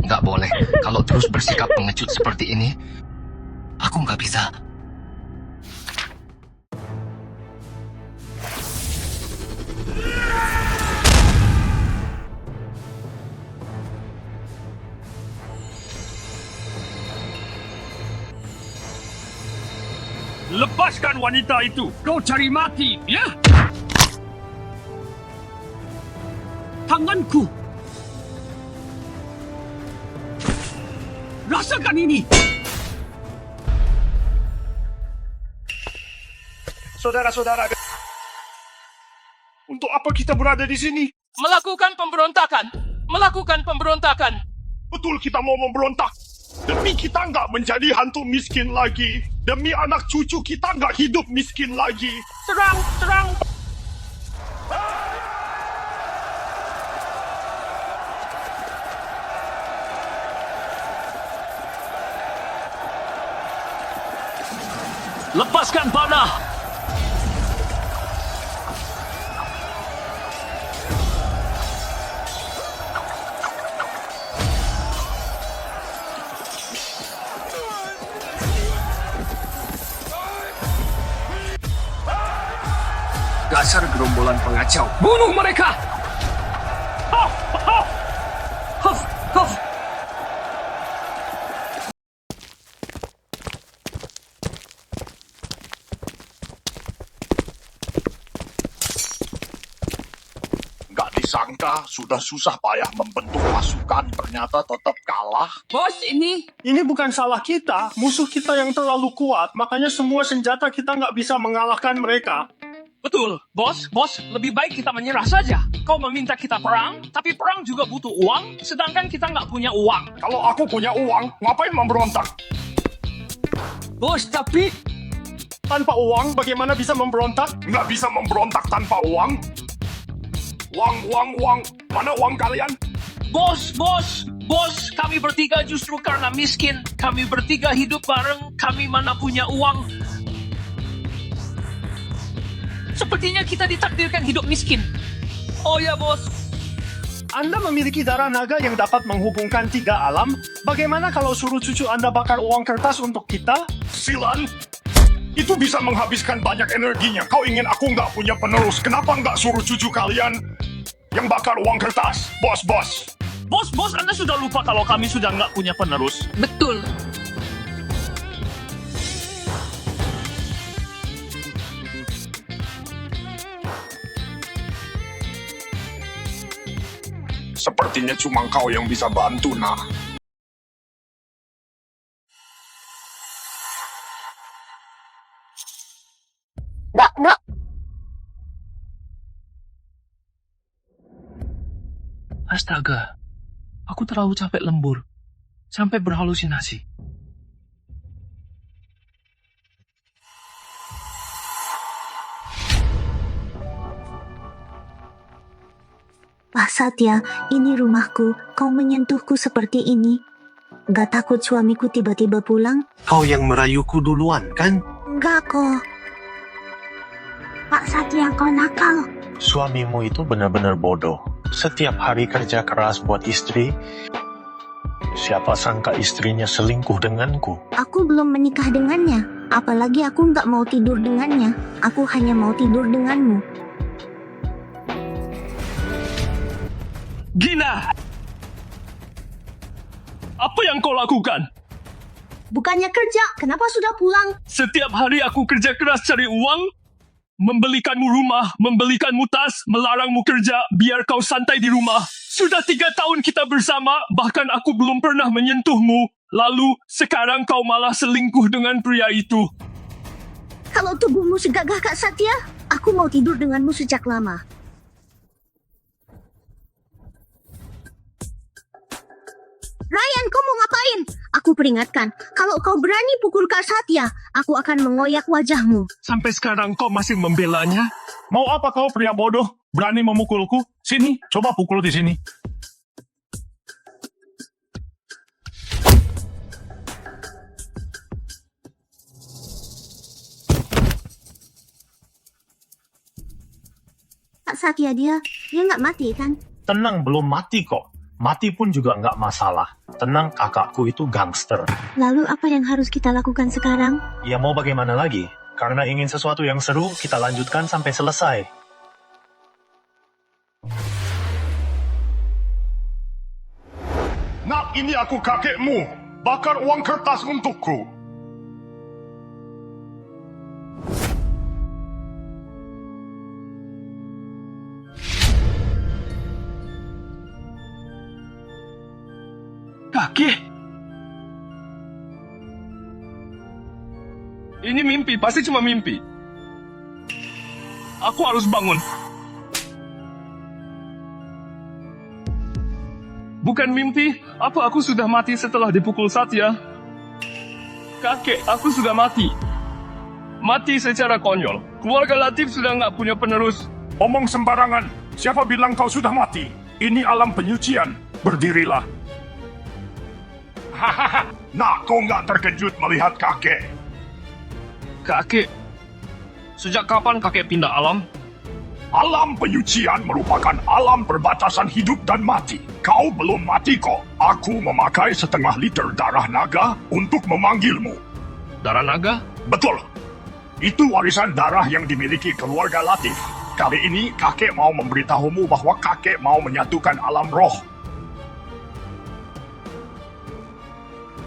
Nggak boleh. Kalau terus bersikap pengecut seperti ini, aku nggak bisa. Lepaskan wanita itu. Kau cari mati, ya? Tanganku. Rasakan ini. Saudara-saudara, untuk apa kita berada di sini? Melakukan pemberontakan. Melakukan pemberontakan. Betul kita mau memberontak. Demi kita nggak menjadi hantu miskin lagi. Demi anak cucu kita nggak hidup miskin lagi. Serang, serang. Lepaskan panah. Dasar gerombolan pengacau. Bunuh mereka. Huff, huff. Huff, huff. Nggak disangka, sudah susah payah membentuk pasukan, ternyata tetap kalah. Bos, ini. Ini bukan salah kita. Musuh kita yang terlalu kuat, makanya semua senjata kita nggak bisa mengalahkan mereka. Betul, bos, lebih baik kita menyerah saja. Kau meminta kita perang, tapi perang juga butuh uang, sedangkan kita nggak punya uang. Kalau aku punya uang, ngapain memberontak? Bos, tapi... Tanpa uang, bagaimana bisa memberontak? Nggak bisa memberontak tanpa uang. Uang. Mana uang kalian? Bos, kami bertiga justru karena miskin. Kami bertiga hidup bareng, kami mana punya uang. Sepertinya kita ditakdirkan hidup miskin. Oh ya, bos. Anda memiliki darah naga yang dapat menghubungkan 3 alam. Bagaimana kalau suruh cucu Anda bakar uang kertas untuk kita? Silan, itu bisa menghabiskan banyak energinya. Kau ingin aku nggak punya penerus. Kenapa nggak suruh cucu kalian yang bakar uang kertas? Bos. Bos, Anda sudah lupa kalau kami sudah nggak punya penerus. Betul. Sepertinya cuma kau yang bisa bantu, nah. Nggak. Astaga, aku terlalu capek lembur, sampai berhalusinasi. Pak Satya, ini rumahku. Kau menyentuhku seperti ini. Gak takut suamiku tiba-tiba pulang? Kau yang merayuku duluan, kan? Enggak kok. Pak Satya, kau nakal. Suamimu itu benar-benar bodoh. Setiap hari kerja keras buat istri. Siapa sangka istrinya selingkuh denganku. Aku belum menikah dengannya. Apalagi aku nggak mau tidur dengannya. Aku hanya mau tidur denganmu. Gina! Apa yang kau lakukan? Bukannya kerja, kenapa sudah pulang? Setiap hari aku kerja keras cari uang, membelikanmu rumah, membelikanmu tas, melarangmu kerja, biar kau santai di rumah. Sudah 3 tahun kita bersama, bahkan aku belum pernah menyentuhmu. Lalu, sekarang kau malah selingkuh dengan pria itu. Kalau tubuhmu segagah Kak Satya, aku mau tidur denganmu sejak lama. Ryan, kau mau ngapain? Aku peringatkan, kalau kau berani pukul Kak Satya, aku akan mengoyak wajahmu. Sampai sekarang kau masih membelanya? Mau apa kau pria bodoh? Berani memukulku? Sini, coba pukul di sini. Kak Satya dia nggak mati kan? Tenang, belum mati kok. Mati pun juga nggak masalah. Tenang, kakakku itu gangster. Lalu apa yang harus kita lakukan sekarang? Ya mau bagaimana lagi? Karena ingin sesuatu yang seru, kita lanjutkan sampai selesai. Nak, ini aku kakekmu. Bakar uang kertas untukku. Kakek! Ini mimpi, pasti cuma mimpi. Aku harus bangun. Bukan mimpi, apa aku sudah mati setelah dipukul Satya? Kakek, aku sudah mati. Mati secara konyol. Keluarga Latif sudah nggak punya penerus. Omong sembarangan. Siapa bilang kau sudah mati? Ini alam penyucian. Berdirilah. Hahaha. Nak, kau nggak terkejut melihat kakek? Kakek, sejak kapan kakek pindah alam? Alam penyucian merupakan alam perbatasan hidup dan mati. Kau belum mati kok. Aku memakai 1/2 liter darah naga untuk memanggilmu. Darah naga? Betul. Itu warisan darah yang dimiliki keluarga Latif. Kali ini kakek mau memberitahumu bahwa kakek mau menyatukan alam roh.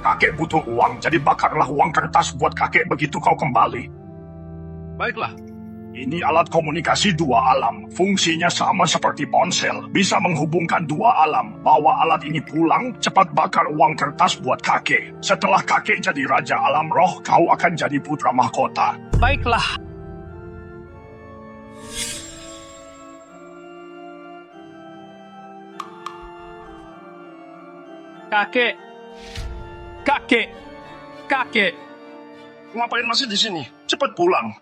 Kakek butuh uang, jadi bakarlah uang kertas buat kakek begitu kau kembali. Baiklah. Ini alat komunikasi dua alam. Fungsinya sama seperti ponsel. Bisa menghubungkan dua alam. Bawa alat ini pulang, cepat bakar uang kertas buat kakek. Setelah kakek jadi raja alam roh, kau akan jadi putra mahkota. Baiklah. Kakek. Kakek. Kakek. Ngapain masih di sini? Cepat pulang.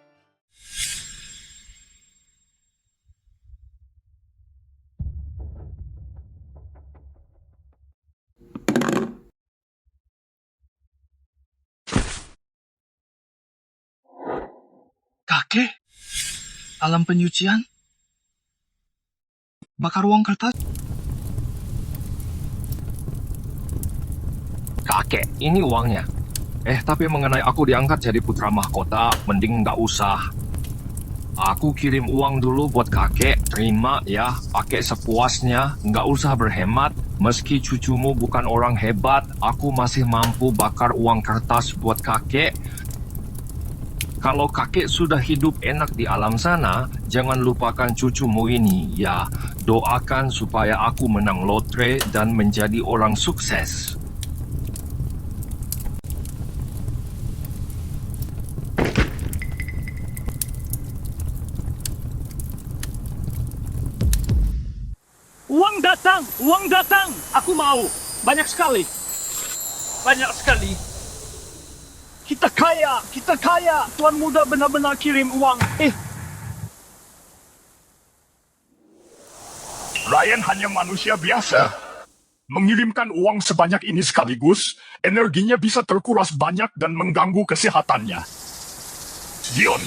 Kakek? Alam penyucian? Bakar uang kertas? Kakek, ini uangnya. Tapi mengenai aku diangkat jadi putra mahkota, mending nggak usah. Aku kirim uang dulu buat kakek, terima ya, pakai sepuasnya, nggak usah berhemat. Meski cucumu bukan orang hebat, aku masih mampu bakar uang kertas buat kakek. Kalau kakek sudah hidup enak di alam sana, jangan lupakan cucumu ini ya. Doakan supaya aku menang lotre dan menjadi orang sukses. Uang datang. Aku mau. Banyak sekali. Banyak sekali. Kita kaya. Tuan muda benar-benar kirim uang. Ryan hanya manusia biasa. Mengirimkan uang sebanyak ini sekaligus, energinya bisa terkuras banyak dan mengganggu kesehatannya. Dion,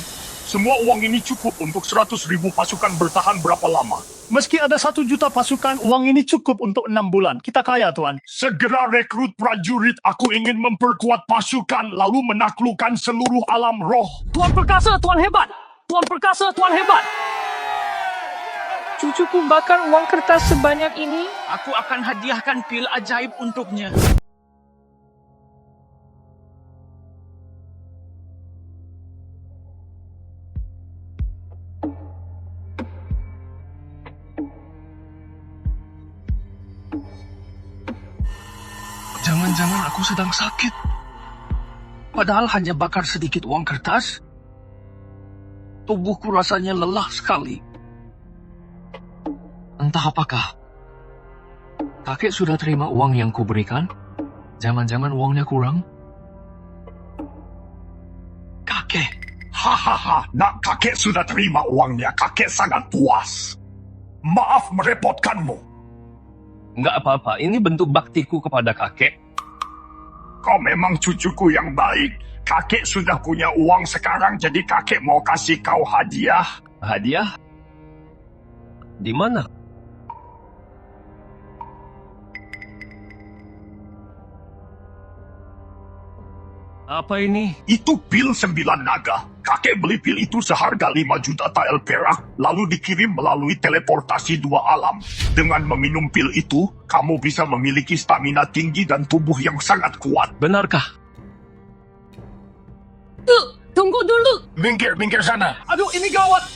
semua uang ini cukup untuk 100.000 pasukan bertahan berapa lama? Meski ada 1 juta pasukan, uang ini cukup untuk 6 bulan. Kita kaya, Tuan. Segera rekrut prajurit. Aku ingin memperkuat pasukan lalu menaklukkan seluruh alam roh. Tuan perkasa, Tuan hebat. Tuan perkasa, Tuan hebat. Cucuku bakar uang kertas sebanyak ini. Aku akan hadiahkan pil ajaib untuknya. Jangan-jangan aku sedang sakit. Padahal hanya bakar sedikit uang kertas. Tubuhku rasanya lelah sekali. Entah apakah. Kakek sudah terima uang yang kuberikan? Jangan-jangan uangnya kurang? Kakek. Hahaha, nak, kakek sudah terima uangnya. Kakek sangat puas. Maaf merepotkanmu. Nggak apa-apa, ini bentuk baktiku kepada kakek. Kau memang cucuku yang baik. Kakek sudah punya uang sekarang, jadi kakek mau kasih kau hadiah. Hadiah? Di mana? Apa ini? Itu pil 9 naga. Kakek beli pil itu seharga 5 juta tael perak, lalu dikirim melalui teleportasi 2 alam. Dengan meminum pil itu, kamu bisa memiliki stamina tinggi dan tubuh yang sangat kuat. Benarkah? Tunggu dulu. Minggir sana. Aduh, ini gawat.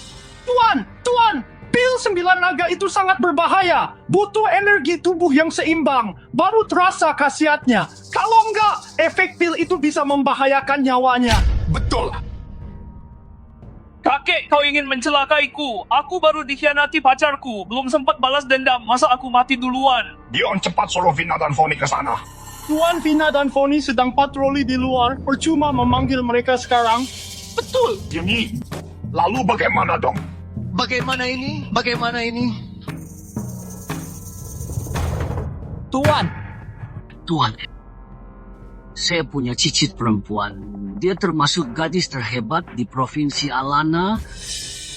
Tuan, pil 9 naga itu sangat berbahaya. Butuh energi tubuh yang seimbang, baru terasa khasiatnya. Kalau enggak, efek pil itu bisa membahayakan nyawanya. Betul. Kakek, kau ingin mencelakaiku. Aku baru dikhianati pacarku. Belum sempat balas dendam. Masa aku mati duluan? Dion, cepat suruh Vina dan Foni ke sana. Tuan, Vina dan Foni sedang patroli di luar. Percuma memanggil mereka sekarang. Betul. Ini, lalu bagaimana dong? Bagaimana ini? Bagaimana ini? Tuan, saya punya cicit perempuan. Dia termasuk gadis terhebat di Provinsi Alana.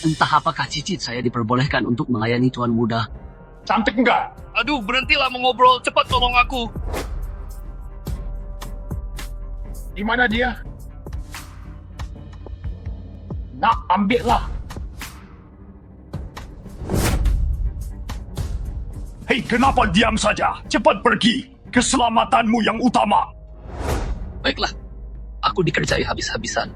Entah apakah cicit saya diperbolehkan untuk melayani tuan muda. Cantik enggak? Aduh, berhentilah mengobrol. Cepat tolong aku. Di mana dia? Nak, ambillah. Hei, kenapa diam saja? Cepat pergi. Keselamatanmu yang utama. Baiklah, aku dikerjai habis-habisan.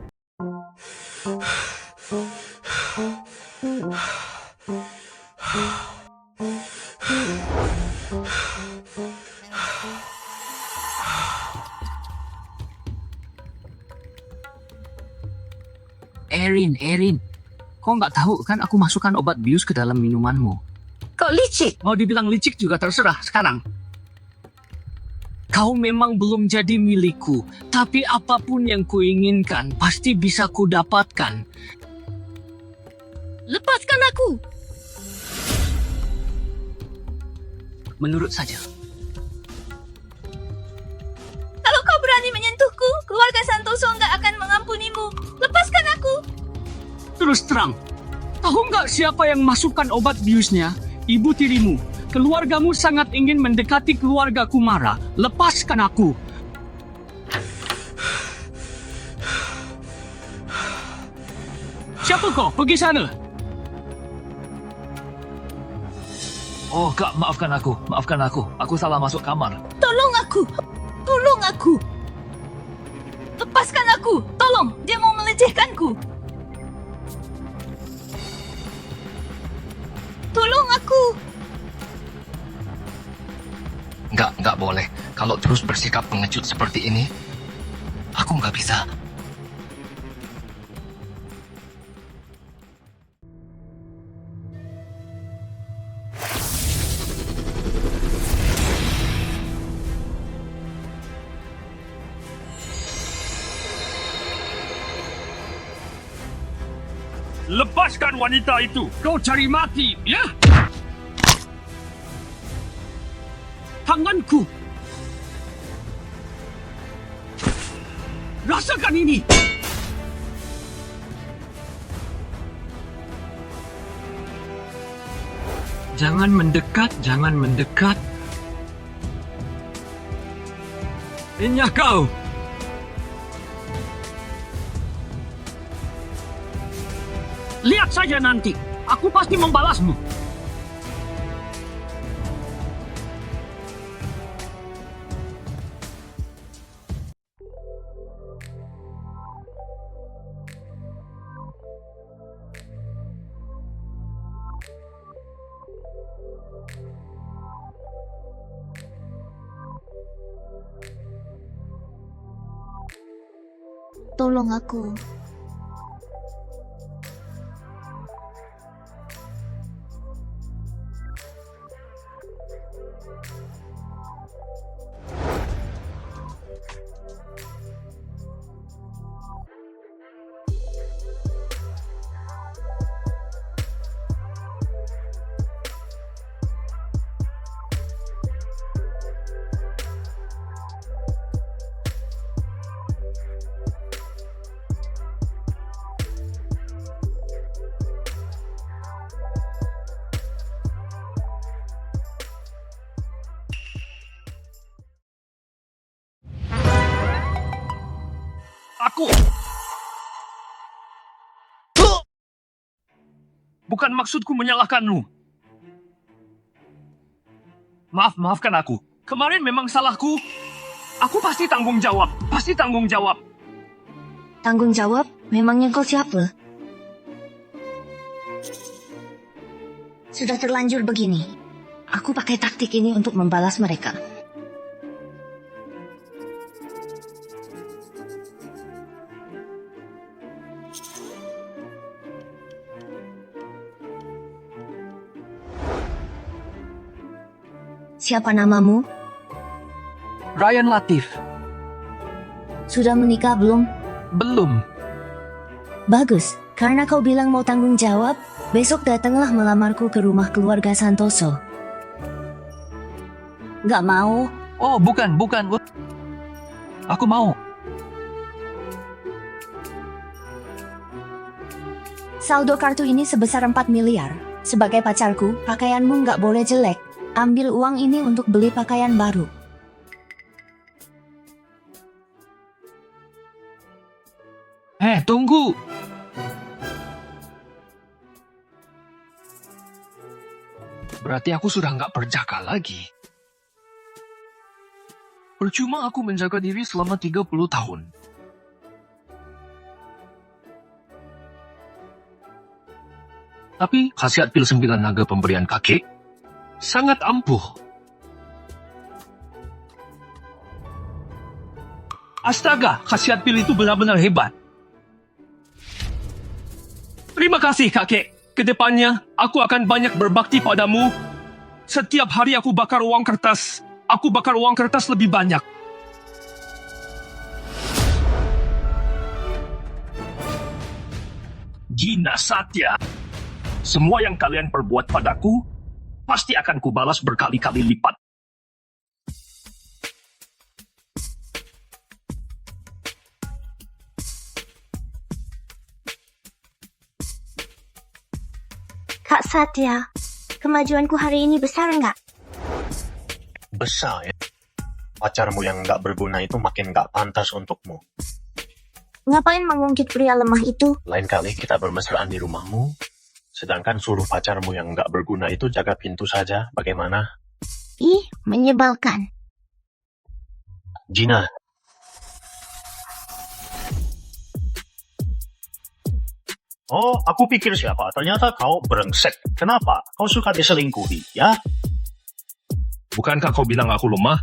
Erin, kau nggak tahu kan aku masukkan obat bius ke dalam minumanmu. Kau licik. Mau dibilang licik juga terserah sekarang. Kau memang belum jadi milikku, tapi apapun yang kuinginkan pasti bisa kudapatkan. Lepaskan aku. Menurut saja. Kalau kau berani menyentuhku, keluarga Santoso nggak akan mengampunimu. Lepaskan aku. Terus terang, tahu nggak siapa yang masukkan obat biusnya? Ibu tirimu. Keluargamu sangat ingin mendekati keluarga Kumara. Lepaskan aku. Siapa kau? Pergi sana. Oh, Kak, maafkan aku. Aku salah masuk kamar. Tolong aku. Lepaskan aku. Tolong, dia mau melecehkanku. Tolong aku. Nggak boleh. Kalau terus bersikap pengecut seperti ini, aku nggak bisa. Lepaskan wanita itu. Kau cari mati, ya? Tanganku. Rasakan ini. Jangan mendekat. Inyak kau. Lihat saja nanti. Aku pasti membalasmu. Tolong aku. Aku... Bukan maksudku menyalahkanmu. Maafkan aku. Kemarin memang salahku. Aku pasti tanggung jawab. Pasti tanggung jawab. Tanggung jawab? Memangnya kau siapa? Sudah terlanjur begini. Aku pakai taktik ini untuk membalas mereka. Siapa namamu? Ryan Latif. Sudah menikah belum? Belum. Bagus, karena kau bilang mau tanggung jawab, besok datanglah melamarku ke rumah keluarga Santoso. Gak mau? Oh, bukan. Aku mau. Saldo kartu ini sebesar 4 miliar. Sebagai pacarku, pakaianmu gak boleh jelek. Ambil uang ini untuk beli pakaian baru. Tunggu. Berarti aku sudah nggak berjaga lagi. Percuma aku menjaga diri selama 30 tahun. Tapi khasiat pil 9 naga pemberian kakek sangat ampuh. Astaga, khasiat pil itu benar-benar hebat. Terima kasih, kakek. Kedepannya, aku akan banyak berbakti padamu. Setiap hari aku bakar uang kertas. Aku bakar uang kertas lebih banyak. Gina Satya. Semua yang kalian perbuat padaku, pasti akan kubalas berkali-kali lipat. Kak Satya, kemajuanku hari ini besar nggak? Besar ya. Pacarmu yang nggak berguna itu makin nggak pantas untukmu. Ngapain mengungkit pria lemah itu? Lain kali kita bermesraan di rumahmu, sedangkan suruh pacarmu yang nggak berguna itu jaga pintu saja. Bagaimana? Ih, menyebalkan. Gina. Oh, aku pikir siapa. Ternyata kau brengsek. Kenapa? Kau suka diselingkuhi, ya? Bukankah kau bilang aku lemah?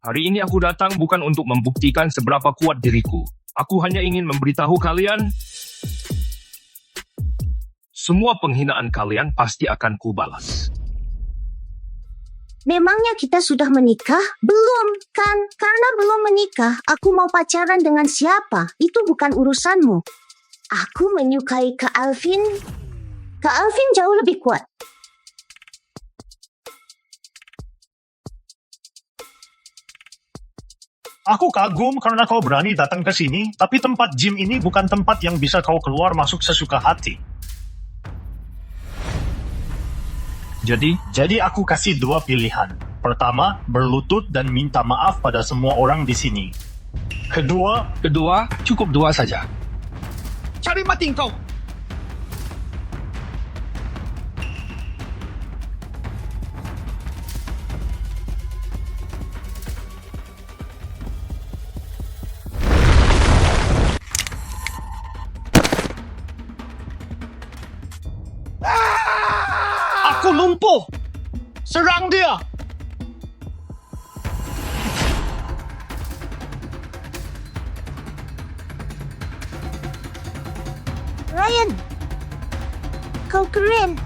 Hari ini aku datang bukan untuk membuktikan seberapa kuat diriku. Aku hanya ingin memberitahu kalian, semua penghinaan kalian pasti akan kubalas. Memangnya kita sudah menikah? Belum, kan? Karena belum menikah, aku mau pacaran dengan siapa? Itu bukan urusanmu. Aku menyukai Kak Alvin. Kak Alvin jauh lebih kuat. Aku kagum karena kau berani datang ke sini, tapi tempat gym ini bukan tempat yang bisa kau keluar masuk sesuka hati. Jadi aku kasih 2 pilihan. Pertama, berlutut dan minta maaf pada semua orang di sini. Kedua, Cukup 2 saja. Cari mati kau. Aku lumpuh. Serang dia. Ryan, kau keren.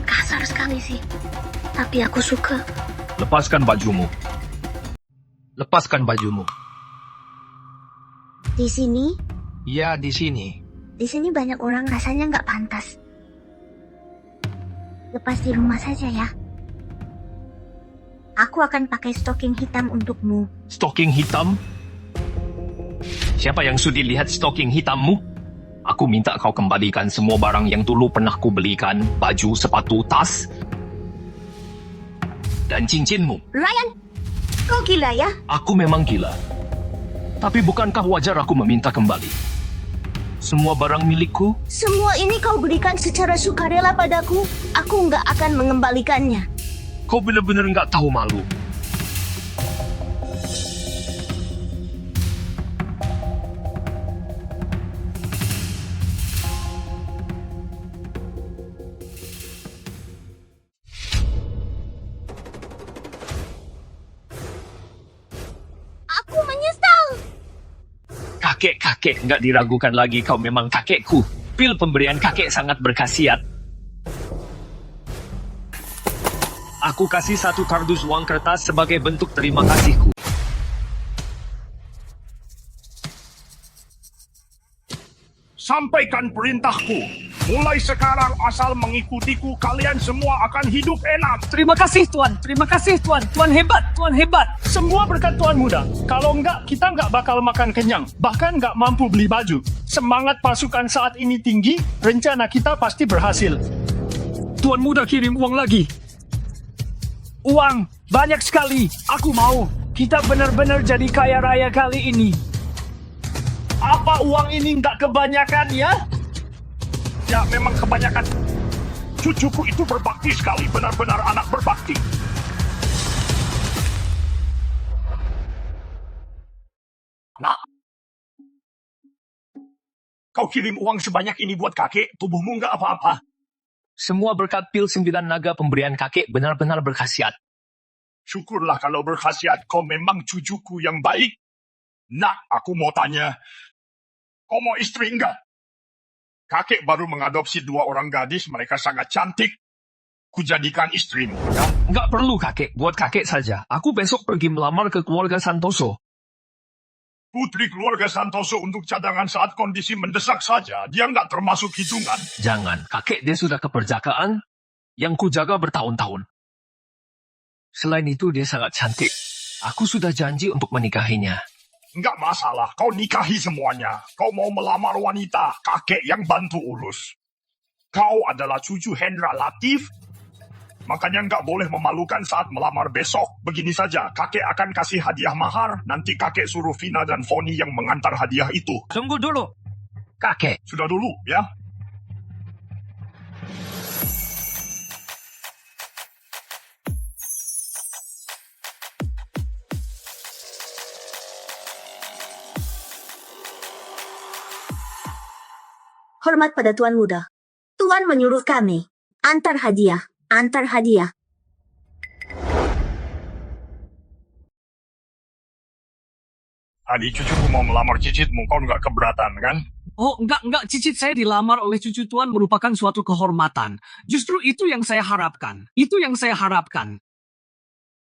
Kasar sekali sih, tapi aku suka. Lepaskan bajumu. Lepaskan bajumu. Di sini, Ya, di sini. di sini banyak orang rasanya nggak pantas. Lepas di rumah saja ya. Aku akan pakai stocking hitam untukmu. Stocking hitam? Siapa yang sudi lihat stocking hitammu? Aku minta kau kembalikan semua barang yang dulu pernah ku belikan. Baju, sepatu, tas. dan cincinmu. Ryan, kau gila ya? Aku memang gila. Tapi bukankah wajar aku meminta kembali? Semua barang milikku, Semua ini kau berikan secara sukarela padaku. Aku nggak akan mengembalikannya. kau benar-benar nggak tahu malu. Aku menyesal. Kakek, nggak diragukan lagi kau memang kakekku. Pil pemberian kakek sangat berkhasiat. Aku kasih 1 kardus uang kertas sebagai bentuk terima kasihku. Sampaikan perintahku. Mulai sekarang asal mengikutiku, kalian semua akan hidup enak. Terima kasih Tuan, terima kasih Tuan. Tuan hebat, Tuan hebat. Semua berkat Tuan Muda. Kalau enggak, kita enggak bakal makan kenyang. Bahkan enggak mampu beli baju. Semangat pasukan saat ini tinggi, rencana kita pasti berhasil. Tuan Muda kirim uang lagi. Uang, banyak sekali. Aku mau. Kita benar-benar jadi kaya raya kali ini. Apa uang ini enggak kebanyakan ya? Ya, memang kebanyakan. Cucuku itu berbakti sekali, benar-benar anak berbakti. Nah, kau kirim uang sebanyak ini buat kakek, tubuhmu nggak apa-apa. Semua berkat pil 9 naga pemberian kakek benar-benar berkhasiat. Syukurlah kalau berkhasiat, kau memang cucuku yang baik. Nak, aku mau tanya, kau mau istri enggak? Kakek baru mengadopsi 2 orang gadis, mereka sangat cantik. Kujadikan istrimu, ya? Nggak perlu kakek, buat kakek saja. Aku besok pergi melamar ke keluarga Santoso. Putri keluarga Santoso untuk cadangan saat kondisi mendesak saja. Dia nggak termasuk hitungan. Jangan, kakek dia sudah keperjakaan yang kujaga bertahun-tahun. Selain itu dia sangat cantik. Aku sudah janji untuk menikahinya. Nggak masalah, kau nikahi semuanya. Kau mau melamar wanita, kakek yang bantu urus. Kau adalah cucu Hendra Latif, makanya nggak boleh memalukan saat melamar besok. Begini saja, kakek akan kasih hadiah mahar. Nanti kakek suruh Vina dan Foni yang mengantar hadiah itu. Tunggu dulu. Kakek, Sudah dulu, ya? Hormat pada Tuan Muda. Tuan menyuruh kami. Antar hadiah. Antar hadiah. Adik cucuku mau melamar cicitmu, kau nggak keberatan, kan? Oh, enggak. Cicit saya dilamar oleh cucu Tuan merupakan suatu kehormatan. Justru itu yang saya harapkan. Itu yang saya harapkan.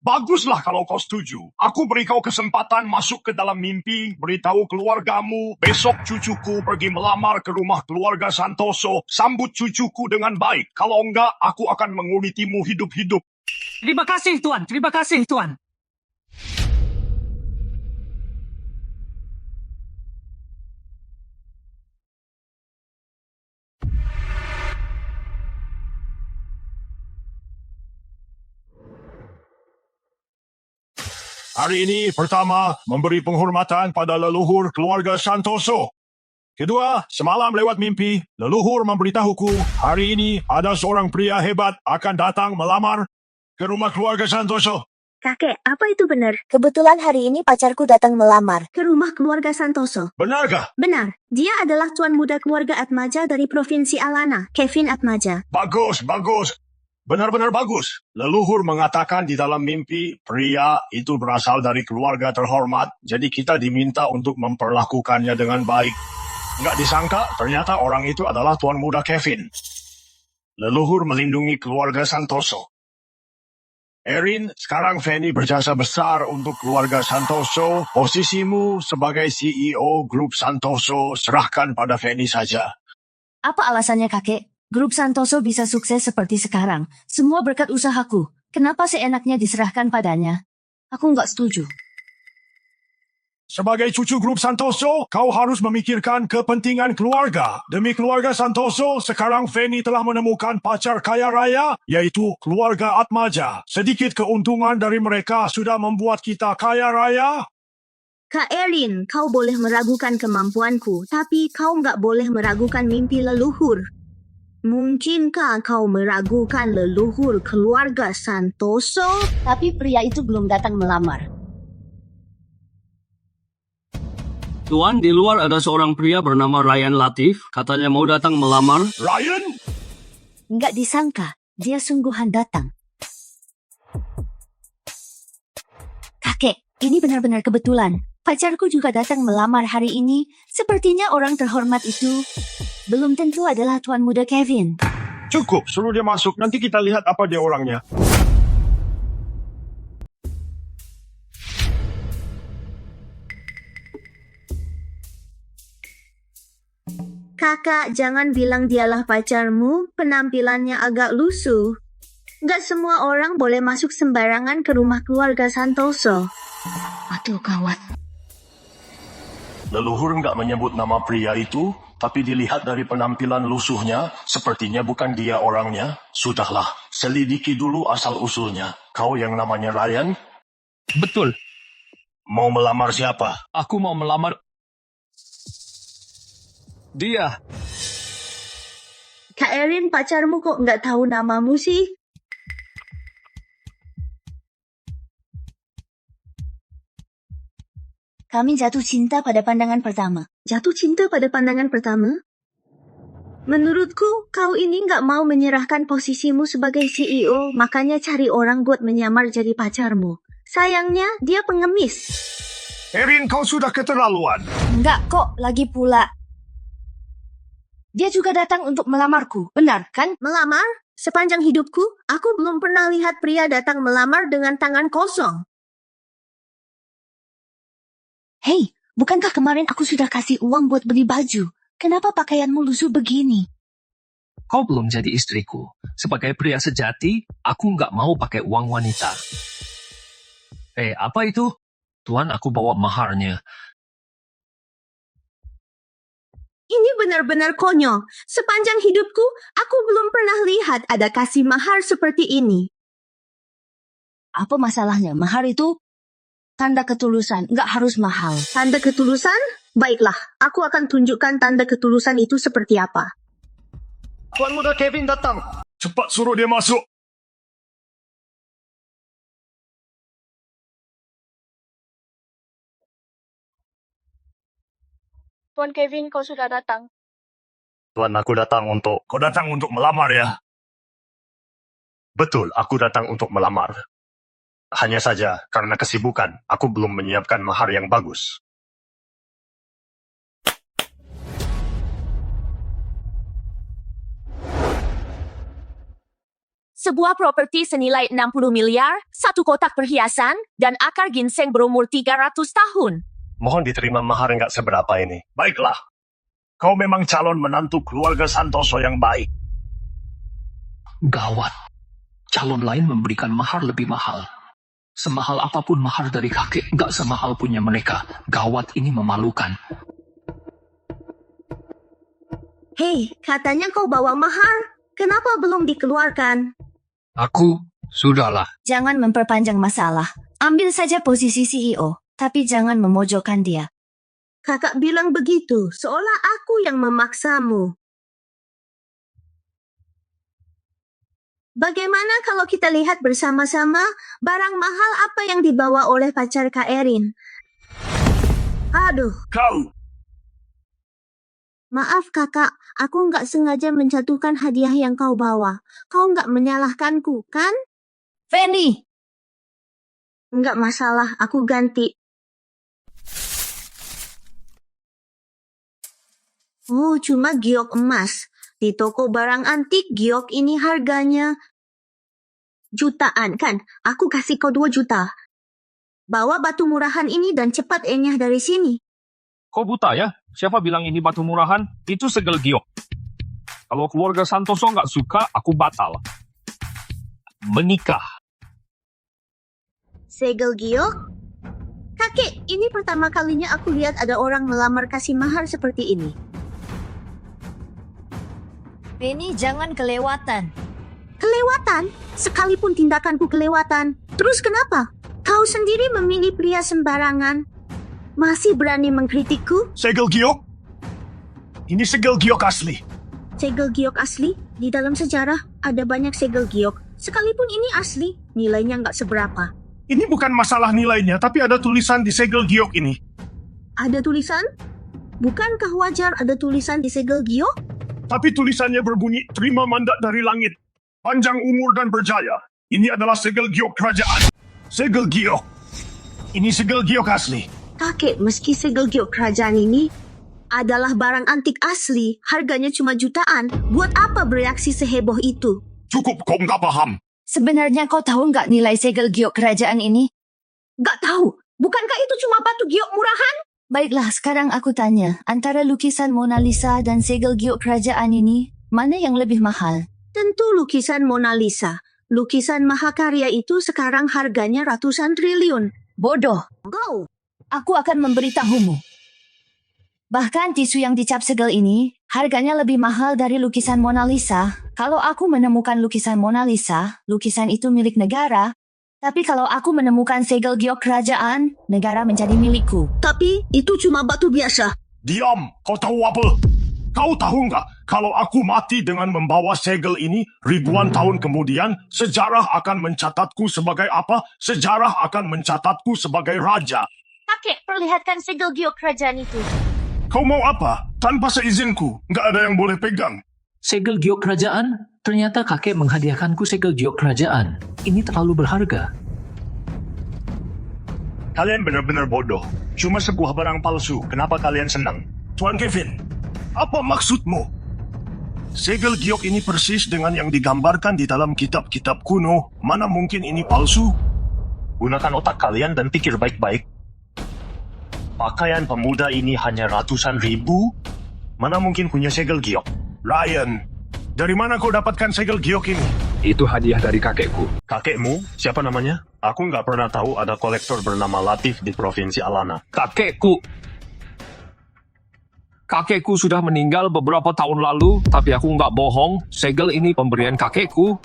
Baguslah kalau kau setuju. Aku beri kau kesempatan masuk ke dalam mimpi, beritahu keluargamu, besok cucuku pergi melamar ke rumah keluarga Santoso, sambut cucuku dengan baik. Kalau enggak, aku akan mengulitimu hidup-hidup. Terima kasih Tuan, terima kasih Tuan. Hari ini, pertama, memberi penghormatan pada leluhur keluarga Santoso. Kedua, semalam lewat mimpi, leluhur memberitahuku, hari ini ada seorang pria hebat akan datang melamar ke rumah keluarga Santoso. Kakek, apa itu benar? Kebetulan hari ini pacarku datang melamar ke rumah keluarga Santoso. Benarkah? Benar, dia adalah tuan muda keluarga Atmaja dari Provinsi Alana, Kevin Atmaja. Bagus. Benar-benar bagus. Leluhur mengatakan di dalam mimpi, pria itu berasal dari keluarga terhormat, jadi kita diminta untuk memperlakukannya dengan baik. Nggak disangka, ternyata orang itu adalah tuan muda Kevin. Leluhur melindungi keluarga Santoso. Erin, sekarang Fanny berjasa besar untuk keluarga Santoso. Posisimu sebagai CEO grup Santoso serahkan pada Fanny saja. Apa alasannya kakek? Grup Santoso bisa sukses seperti sekarang. Semua berkat usahaku. Kenapa seenaknya diserahkan padanya? Aku nggak setuju. Sebagai cucu grup Santoso, kau harus memikirkan kepentingan keluarga. Demi keluarga Santoso, sekarang Fanny telah menemukan pacar kaya raya, yaitu keluarga Atmaja. Sedikit keuntungan dari mereka sudah membuat kita kaya raya. Kak Erin, kau boleh meragukan kemampuanku, tapi kau nggak boleh meragukan mimpi leluhur. Mungkinkah kau meragukan leluhur keluarga Santoso? Tapi pria itu belum datang melamar. Tuan, di luar ada seorang pria bernama Ryan Latif. Katanya mau datang melamar. Ryan? Nggak disangka, dia sungguhan datang. Kakek, ini benar-benar kebetulan. Pacarku juga datang melamar hari ini. Sepertinya orang terhormat itu belum tentu adalah Tuan Muda Kevin. Cukup, suruh dia masuk. Nanti kita lihat apa dia orangnya. Kakak, jangan bilang dialah pacarmu. Penampilannya agak lusuh. Nggak semua orang boleh masuk sembarangan ke rumah keluarga Santoso. Aduh, gawat. Leluhur nggak menyebut nama pria itu, tapi dilihat dari penampilan lusuhnya, sepertinya bukan dia orangnya. Sudahlah, selidiki dulu asal-usulnya. Kau yang namanya Ryan, Betul. mau melamar siapa? Aku mau melamar dia. Kak Erin, pacarmu kok nggak tahu namamu sih? Kami jatuh cinta pada pandangan pertama. Jatuh cinta pada pandangan pertama? Menurutku, kau ini nggak mau menyerahkan posisimu sebagai CEO, makanya cari orang buat menyamar jadi pacarmu. Sayangnya, dia pengemis. Erin, kau sudah keterlaluan. Enggak kok, lagi pula. Dia juga datang untuk melamarku, benar kan? Melamar? Sepanjang hidupku, aku belum pernah lihat pria datang melamar dengan tangan kosong. Hei, bukankah kemarin aku sudah kasih uang buat beli baju? Kenapa pakaianmu lusuh begini? Kau belum jadi istriku. Sebagai pria sejati, aku nggak mau pakai uang wanita. Apa itu? Tuan, aku bawa maharnya. Ini benar-benar konyol. Sepanjang hidupku, aku belum pernah lihat ada kasih mahar seperti ini. Apa masalahnya? Mahar itu tanda ketulusan, nggak harus mahal. Tanda ketulusan? Baiklah, aku akan tunjukkan tanda ketulusan itu seperti apa. Tuan Muda Kevin datang. Cepat suruh dia masuk. Tuan Kevin, kau sudah datang. Tuan, aku datang untuk... Kau datang untuk melamar ya? Betul, aku datang untuk melamar. Hanya saja, karena kesibukan, aku belum menyiapkan mahar yang bagus. Sebuah properti senilai 60 miliar, satu kotak perhiasan, dan akar ginseng berumur 300 tahun. Mohon diterima mahar nggak seberapa ini. Baiklah. Kau memang calon menantu keluarga Santoso yang baik. Gawat. Calon lain memberikan mahar lebih mahal. Semahal apapun mahar dari kakek, nggak semahal punya mereka. Gawat, ini memalukan. Hei, katanya kau bawa mahar. Kenapa belum dikeluarkan? Sudahlah. Jangan memperpanjang masalah. Ambil saja posisi CEO, tapi jangan memojokkan dia. Kakak bilang begitu, seolah aku yang memaksamu. Bagaimana kalau kita lihat bersama-sama barang mahal apa yang dibawa oleh pacar Kak Erin? Aduh, Kau. maaf kakak, aku nggak sengaja menjatuhkan hadiah yang kau bawa. Kau nggak menyalahkanku, kan? Fanny! Nggak masalah, aku ganti. Oh, cuma giok emas. Di toko barang antik, giok ini harganya jutaan, kan? Aku kasih kau 2 juta. Bawa batu murahan ini dan cepat enyah dari sini. Kau buta ya? Siapa bilang ini batu murahan? Itu segel giok. Kalau keluarga Santoso nggak suka, aku batal. Menikah. Segel giok? Kakak Kakek, ini pertama kalinya aku lihat ada orang melamar kasih mahar seperti ini. Penny, jangan kelewatan. Kelewatan? Sekalipun tindakanku kelewatan. Terus kenapa? Kau sendiri memilih pria sembarangan. Masih berani mengkritikku? Segel giok? Ini segel giok asli. Segel giok asli? Di dalam sejarah ada banyak segel giok. Sekalipun ini asli, nilainya nggak seberapa. Ini bukan masalah nilainya, tapi ada tulisan di segel giok ini. Ada tulisan? Bukankah wajar ada tulisan di segel giok? Tapi tulisannya berbunyi, terima mandat dari langit. Panjang umur dan berjaya. Ini adalah segel giok kerajaan. Segel giok. Ini segel giok asli. Kakek, meski segel giok kerajaan ini adalah barang antik asli, harganya cuma jutaan. Buat apa bereaksi seheboh itu? Cukup, kau nggak paham. Sebenarnya kau tahu nggak nilai segel giok kerajaan ini? Nggak tahu. Bukankah itu cuma batu giok murahan? Baiklah, sekarang aku tanya. Antara lukisan Mona Lisa dan segel giok kerajaan ini, mana yang lebih mahal? Tentu lukisan Mona Lisa. Lukisan mahakarya itu sekarang harganya ratusan triliun. Bodoh. Go! Aku akan memberitahumu. Bahkan tisu yang dicap segel ini, harganya lebih mahal dari lukisan Mona Lisa. Kalau aku menemukan lukisan Mona Lisa, lukisan itu milik negara. Tapi kalau aku menemukan segel giok kerajaan, negara menjadi milikku. Tapi itu cuma batu biasa. Diam, kau tahu apa? Kau tahu nggak, kalau aku mati dengan membawa segel ini, ribuan tahun kemudian, sejarah akan mencatatku sebagai apa? Sejarah akan mencatatku sebagai raja. Kakek, perlihatkan segel giok kerajaan itu. Kau mau apa? Tanpa seizinku, nggak ada yang boleh pegang. Segel giok kerajaan? Ternyata kakek menghadiahkanku segel giok kerajaan. Ini terlalu berharga. Kalian benar-benar bodoh. Cuma sebuah barang palsu. Kenapa kalian senang? Tuan Kevin, apa maksudmu? Segel giok ini persis dengan yang digambarkan di dalam kitab-kitab kuno. Mana mungkin ini palsu? Gunakan otak kalian dan pikir baik-baik. Pakaian pemuda ini hanya ratusan ribu? Mana mungkin punya segel giok? Ryan, dari mana kau dapatkan segel giok ini? Itu hadiah dari kakekku. Kakekmu? Siapa namanya? Aku nggak pernah tahu ada kolektor bernama Latif di Provinsi Alana. Kakekku sudah meninggal beberapa tahun lalu, tapi aku nggak bohong. Segel ini pemberian kakekku.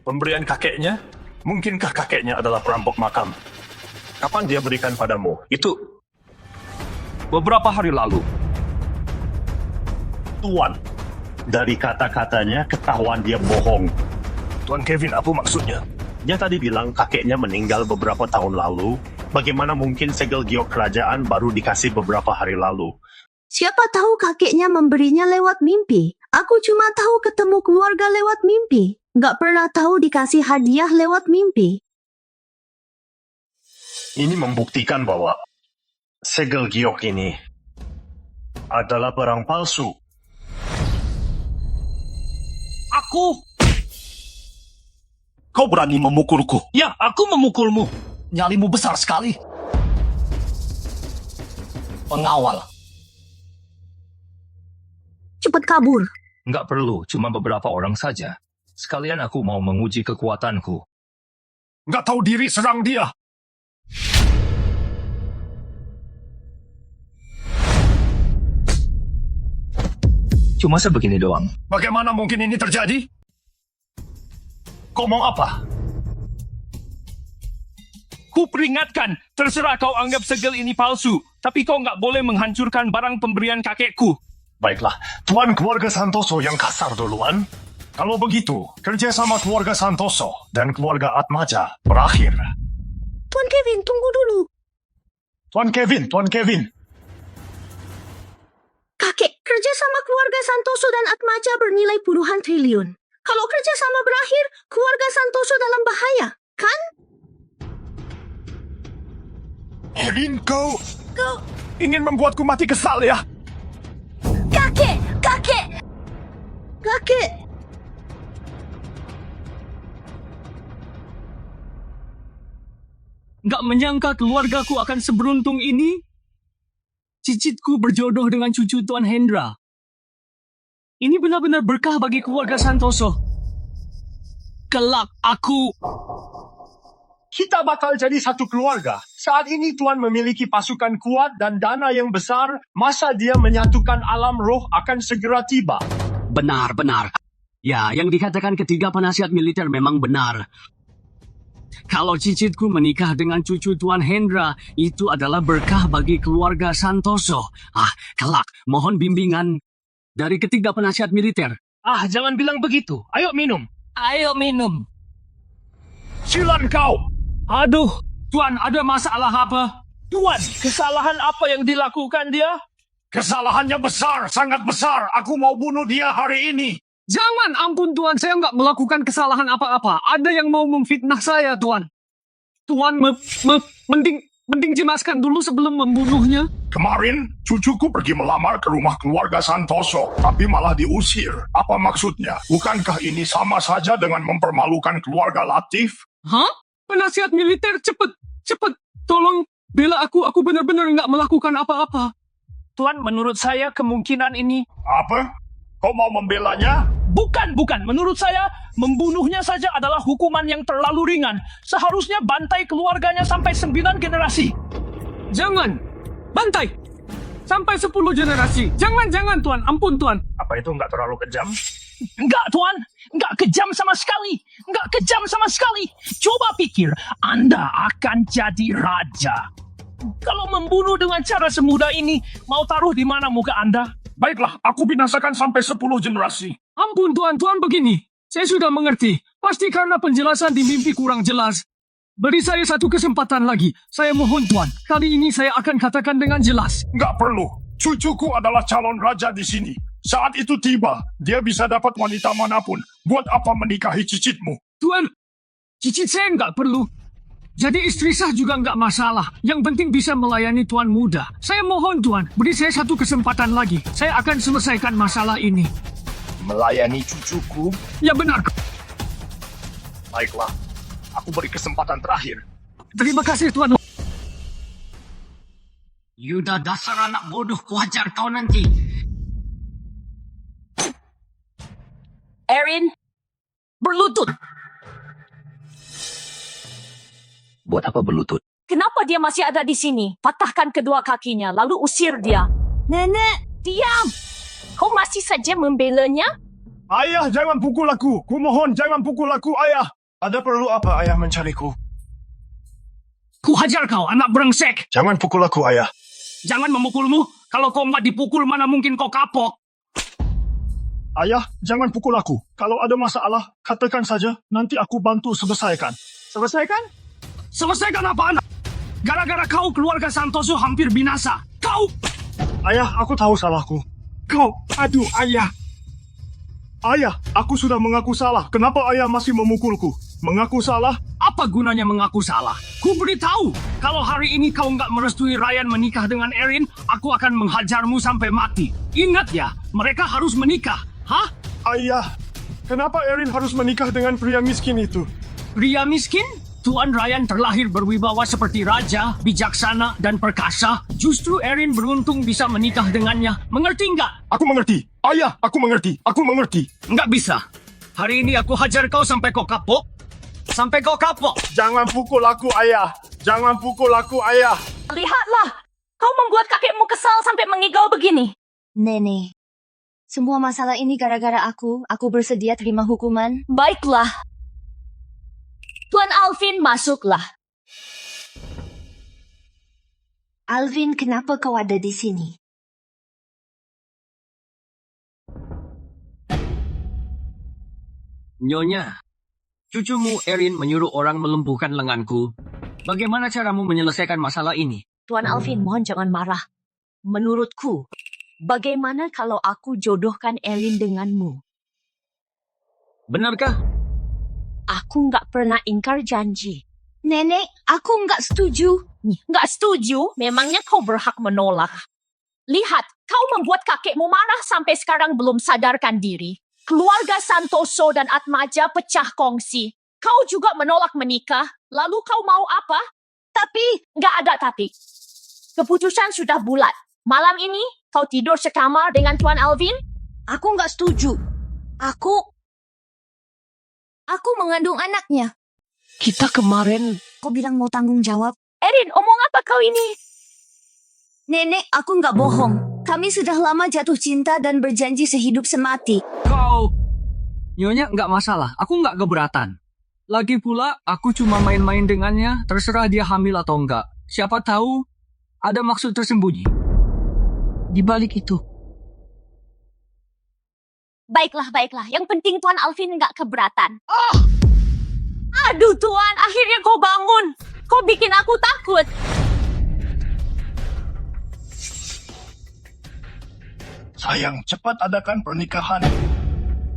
Pemberian kakeknya? Mungkinkah kakeknya adalah perampok makam? Kapan dia berikan padamu? Itu beberapa hari lalu. Tuan, dari kata-katanya ketahuan dia bohong. Tuan Kevin, apa maksudnya? Dia tadi bilang kakeknya meninggal beberapa tahun lalu. Bagaimana mungkin segel giok kerajaan baru dikasih beberapa hari lalu? Siapa tahu kakeknya memberinya lewat mimpi. Aku cuma tahu ketemu keluarga lewat mimpi. Nggak pernah tahu dikasih hadiah lewat mimpi. Ini membuktikan bahwa segel giok ini adalah barang palsu. Kau berani memukulku? Ya, aku memukulmu. Nyalimu besar sekali. Pengawal. Cepat kabur. Nggak perlu, cuma beberapa orang saja. Sekalian aku mau menguji kekuatanku. Nggak tahu diri, serang dia. Cuma sebegini doang. Bagaimana mungkin ini terjadi? Kau mau apa? Ku peringatkan, terserah kau anggap segel ini palsu, tapi kau nggak boleh menghancurkan barang pemberian kakekku. Baiklah, Tuan keluarga Santoso yang kasar duluan. Kalau begitu, kerja sama keluarga Santoso dan keluarga Atmaja berakhir. Tuan Kevin, tunggu dulu. Tuan Kevin. Kakek, kerja sama keluarga Santoso dan Atmaja bernilai puluhan triliun. Kalau kerja sama berakhir, keluarga Santoso dalam bahaya, kan? Kevin, kau ingin membuatku mati kesal ya? Kakek! Nggak menyangka keluargaku akan seberuntung ini. Cicitku berjodoh dengan cucu Tuan Hendra. Ini benar-benar berkah bagi keluarga Santoso. Kelak aku... Kita bakal jadi satu keluarga. Saat ini Tuan memiliki pasukan kuat dan dana yang besar. Masa dia menyatukan alam roh akan segera tiba. Benar, benar. Ya, yang dikatakan ketiga penasihat militer memang benar. Kalau cicitku menikah dengan cucu Tuan Hendra, itu adalah berkah bagi keluarga Santoso. Kelak, mohon bimbingan dari ketiga penasihat militer. Jangan bilang begitu. Ayo minum. Ayo minum. Silan kau! Aduh, Tuan, ada masalah apa? Tuan, kesalahan apa yang dilakukan dia? Kesalahannya besar, sangat besar. Aku mau bunuh dia hari ini. Jangan, ampun Tuan, saya nggak melakukan kesalahan apa-apa. Ada yang mau memfitnah saya, Tuan. Tuan, mending jelaskan dulu sebelum membunuhnya. Kemarin, cucuku pergi melamar ke rumah keluarga Santoso, tapi malah diusir. Apa maksudnya? Bukankah ini sama saja dengan mempermalukan keluarga Latif? Hah? Penasihat militer, cepet. Tolong bela aku benar-benar nggak melakukan apa-apa. Tuan, menurut saya kemungkinan ini... Apa? Kau mau membelanya? Bukan. Menurut saya, membunuhnya saja adalah hukuman yang terlalu ringan. Seharusnya bantai keluarganya sampai 9 generasi. Jangan. Bantai. Sampai 10 generasi. Jangan, Tuan. Ampun, Tuan. Apa itu nggak terlalu kejam? Enggak, Tuan. Enggak kejam sama sekali. Coba pikir, Anda akan jadi raja. Kalau membunuh dengan cara semudah ini, mau taruh di mana muka Anda? Baiklah, aku binasakan sampai 10 generasi. Ampun, Tuan begini. Saya sudah mengerti. Pasti karena penjelasan di mimpi kurang jelas. Beri saya satu kesempatan lagi. Saya mohon, Tuan. Kali ini saya akan katakan dengan jelas. Nggak perlu. Cucuku adalah calon raja di sini. Saat itu tiba, dia bisa dapat wanita manapun. Buat apa menikahi cicitmu? Tuan, cicit saya nggak perlu. Jadi istri sah juga nggak masalah. Yang penting bisa melayani Tuan muda. Saya mohon, Tuan, beri saya satu kesempatan lagi. Saya akan selesaikan masalah ini. Melayani cucuku? Ya benar. Baiklah, aku beri kesempatan terakhir. Terima kasih, Tuan. Yuda, dasar anak bodoh, kuajar kau nanti. Erin, berlutut. Buat apa berlutut? Kenapa dia masih ada di sini? Patahkan kedua kakinya, lalu usir dia. Nenek, diam! Kau masih saja membelanya? Ayah, jangan pukul aku. Kumohon, jangan pukul aku, ayah. Ada perlu apa ayah mencariku? Kuhajar kau, anak brengsek. Jangan pukul aku, ayah. Jangan memukulmu. Kalau kau nggak dipukul, mana mungkin kau kapok. Ayah, jangan pukul aku. Kalau ada masalah, katakan saja. Nanti aku bantu selesaikan. Selesaikan? Selesaikan apa, anak? Gara-gara kau, keluarga Santoso hampir binasa. Kau! Ayah, aku tahu salahku. Aduh, ayah. Ayah, aku sudah mengaku salah. Kenapa ayah masih memukulku? Mengaku salah? Apa gunanya mengaku salah? Ku beritahu, kalau hari ini kau nggak merestui Ryan menikah dengan Erin, aku akan menghajarmu sampai mati. Ingat ya, mereka harus menikah. Hah? Ayah, kenapa Erin harus menikah dengan pria miskin itu? Pria miskin? Tuan Ryan terlahir berwibawa seperti raja, bijaksana, dan perkasa. Justru Erin beruntung bisa menikah dengannya. Mengerti nggak? Aku mengerti. Ayah, aku mengerti. Aku mengerti. Nggak bisa. Hari ini aku hajar kau sampai kau kapok. Sampai kau kapok. Jangan pukul aku, ayah. Jangan pukul aku, ayah. Lihatlah, kau membuat kakekmu kesal sampai mengigau begini. Nenek, semua masalah ini gara-gara aku. Aku bersedia terima hukuman. Baiklah. Tuan Alvin, masuklah. Alvin, kenapa kau ada di sini? Nyonya, cucumu Erin menyuruh orang melumpuhkan lenganku. Bagaimana caramu menyelesaikan masalah ini? Tuan Alvin, mohon jangan marah. Menurutku, bagaimana kalau aku jodohkan Erin denganmu? Benarkah? Aku nggak pernah ingkar janji. Nenek, aku nggak setuju. Nggak setuju? Memangnya kau berhak menolak. Lihat, kau membuat kakekmu marah sampai sekarang belum sadarkan diri. Keluarga Santoso dan Atmaja pecah kongsi. Kau juga menolak menikah. Lalu kau mau apa? Tapi, nggak ada tapi. Keputusan sudah bulat. Malam ini, kau tidur sekamar dengan Tuan Alvin? Aku nggak setuju. Aku mengandung anaknya. Kita kemarin Kau bilang mau tanggung jawab? Erin, omong apa kau ini? Nenek, aku nggak bohong. Kami sudah lama jatuh cinta dan berjanji sehidup semati. Kau... Nyonya nggak masalah, aku nggak keberatan. Lagi pula, aku cuma main-main dengannya, terserah dia hamil atau enggak. Siapa tahu, ada maksud tersembunyi. Di balik itu. Baiklah. Yang penting Tuan Alvin nggak keberatan. Aduh Tuan, akhirnya kau bangun. Kau bikin aku takut. Sayang, cepat adakan pernikahan.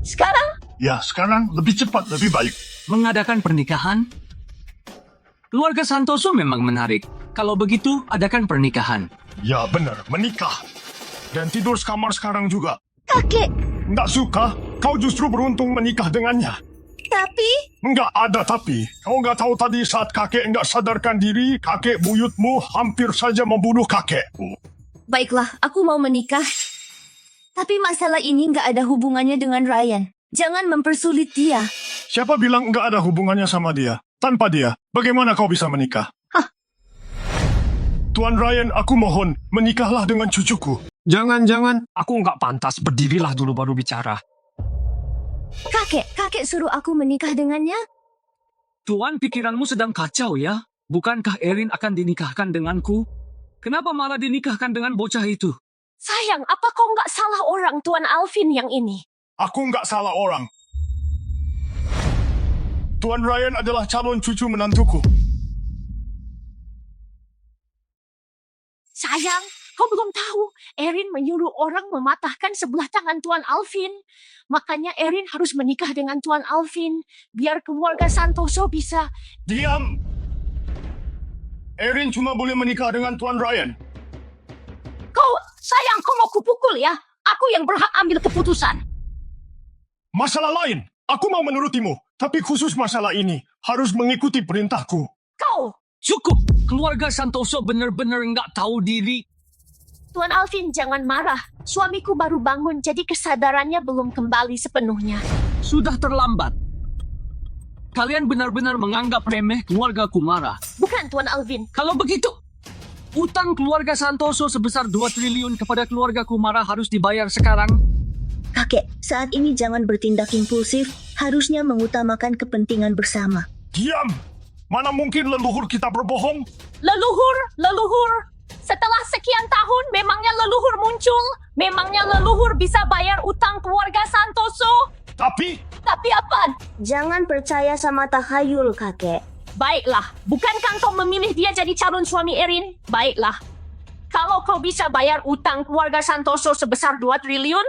Sekarang? Ya, sekarang lebih cepat, lebih baik. Mengadakan pernikahan? Keluarga Santoso memang menarik. Kalau begitu, adakan pernikahan. Ya, benar, menikah. Dan tidur sekamar sekarang juga. Kakek, Nggak suka? Kau justru beruntung menikah dengannya. tapi... Nggak ada tapi. Kau nggak tahu tadi saat kakek nggak sadarkan diri, kakek buyutmu hampir saja membunuh kakekku. Baiklah, aku mau menikah. Tapi masalah ini nggak ada hubungannya dengan Ryan. Jangan mempersulit dia. Siapa bilang nggak ada hubungannya sama dia? Tanpa dia, bagaimana kau bisa menikah? Tuan Ryan, aku mohon, menikahlah dengan cucuku. Jangan. Aku nggak pantas. Berdirilah dulu baru bicara. Kakek suruh aku menikah dengannya? Tuan, pikiranmu sedang kacau ya? Bukankah Erin akan dinikahkan denganku? Kenapa malah dinikahkan dengan bocah itu? Sayang, apa kau nggak salah orang Tuan Alvin yang ini? Aku nggak salah orang. Tuan Ryan adalah calon cucu menantuku. Sayang, kau belum tahu. Erin menyuruh orang mematahkan sebelah tangan Tuan Alvin. Makanya Erin harus menikah dengan Tuan Alvin. Biar keluarga Santoso bisa... Diam! Erin cuma boleh menikah dengan Tuan Ryan. Sayang, kau mau kupukul ya? Aku yang berhak ambil keputusan. Masalah lain, aku mau menurutimu. Tapi khusus masalah ini, harus mengikuti perintahku. Kau! Cukup! Keluarga Santoso benar-benar nggak tahu diri. Tuan Alvin, jangan marah. Suamiku baru bangun, jadi kesadarannya belum kembali sepenuhnya. Sudah terlambat. Kalian benar-benar menganggap remeh keluarga Kumara. Bukan, Tuan Alvin. Kalau begitu, utang keluarga Santoso sebesar 2 triliun kepada keluarga Kumara harus dibayar sekarang. Kakek, saat ini jangan bertindak impulsif. Harusnya mengutamakan kepentingan bersama. Diam! Mana mungkin leluhur kita berbohong? Leluhur. Setelah sekian tahun, memangnya leluhur muncul? Memangnya leluhur bisa bayar utang keluarga Santoso? Tapi apa? Jangan percaya sama takhayul, kakek. Baiklah, bukankah kau memilih dia jadi calon suami Erin? Baiklah. Kalau kau bisa bayar utang keluarga Santoso sebesar 2 triliun,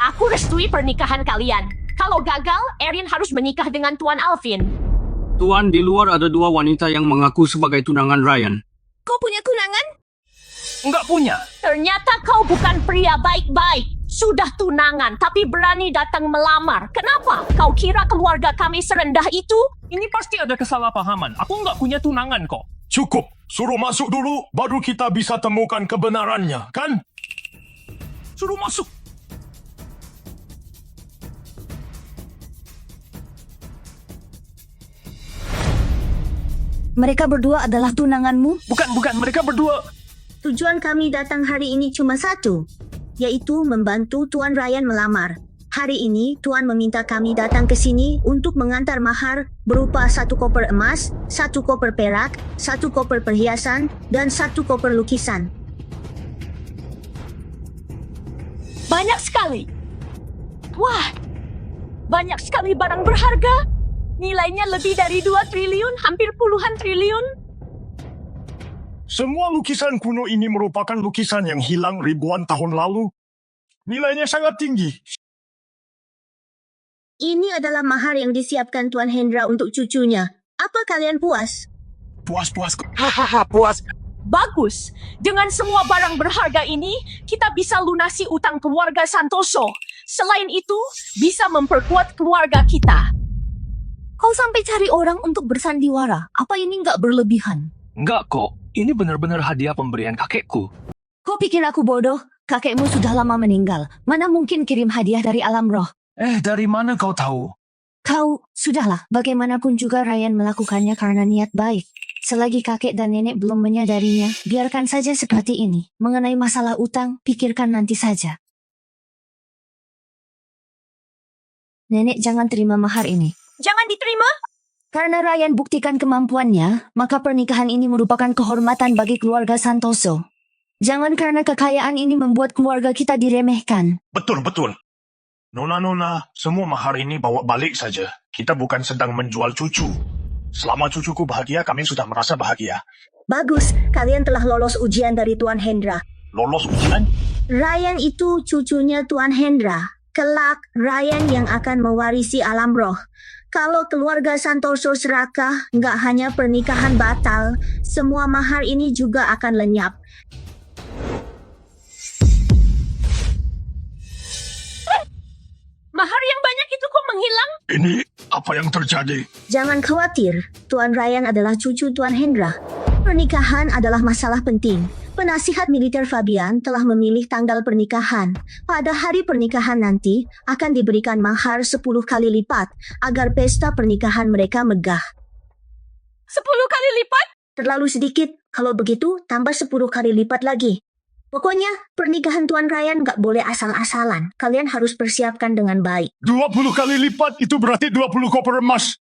aku restui pernikahan kalian. Kalau gagal, Erin harus menikah dengan Tuan Alvin. Tuan, di luar ada 2 wanita yang mengaku sebagai tunangan Ryan. Kau punya tunangan? Nggak punya. Ternyata kau bukan pria baik-baik. Sudah tunangan, tapi berani datang melamar. Kenapa? Kau kira keluarga kami serendah itu? Ini pasti ada kesalahpahaman. Aku nggak punya tunangan kok. cukup, suruh masuk dulu, baru kita bisa temukan kebenarannya, kan? Suruh masuk. Mereka berdua adalah tunanganmu? Bukan. Mereka berdua. Tujuan kami datang hari ini cuma satu, yaitu membantu Tuan Ryan melamar. Hari ini, Tuan meminta kami datang ke sini untuk mengantar mahar berupa 1 koper emas, 1 koper perak, 1 koper perhiasan, dan 1 koper lukisan. Banyak sekali. Wah, banyak sekali barang berharga. Nilainya lebih dari 2 triliun, hampir puluhan triliun. Semua lukisan kuno ini merupakan lukisan yang hilang ribuan tahun lalu. Nilainya sangat tinggi. Ini adalah mahar yang disiapkan Tuan Hendra untuk cucunya. Apa kalian puas? Puas. Puas. Bagus. Dengan semua barang berharga ini, kita bisa lunasi utang keluarga Santoso. Selain itu, bisa memperkuat keluarga kita. Kau sampai cari orang untuk bersandiwara. Apa ini nggak berlebihan? Nggak kok. Ini benar-benar hadiah pemberian kakekku. Kau pikir aku bodoh? Kakekmu sudah lama meninggal. Mana mungkin kirim hadiah dari alam roh? Dari mana kau tahu? Kau, sudahlah. Bagaimanapun juga Ryan melakukannya karena niat baik. Selagi kakek dan nenek belum menyadarinya, biarkan saja seperti ini. Mengenai masalah utang, pikirkan nanti saja. Nenek jangan terima mahar ini. Jangan diterima. Karena Ryan buktikan kemampuannya, maka pernikahan ini merupakan kehormatan bagi keluarga Santoso. Jangan karena kekayaan ini membuat keluarga kita diremehkan. Betul. Nona, semua mahar ini bawa balik saja. Kita bukan sedang menjual cucu. Selama cucuku bahagia, kami sudah merasa bahagia. Bagus, kalian telah lolos ujian dari Tuan Hendra. Lolos ujian? Ryan itu cucunya Tuan Hendra. Kelak, Ryan yang akan mewarisi alam roh. Kalau keluarga Santoso serakah, nggak hanya pernikahan batal, semua mahar ini juga akan lenyap. Mahar yang banyak itu kok menghilang? Ini apa yang terjadi? Jangan khawatir, Tuan Ryan adalah cucu Tuan Hendra. Pernikahan adalah masalah penting. Penasihat militer Fabian telah memilih tanggal pernikahan. Pada hari pernikahan nanti akan diberikan mahar 10 kali lipat agar pesta pernikahan mereka megah. 10 kali lipat? Terlalu sedikit, kalau begitu tambah 10 kali lipat lagi. Pokoknya, pernikahan Tuan Ryan nggak boleh asal-asalan. Kalian harus persiapkan dengan baik. 20 kali lipat itu berarti 20 koper emas.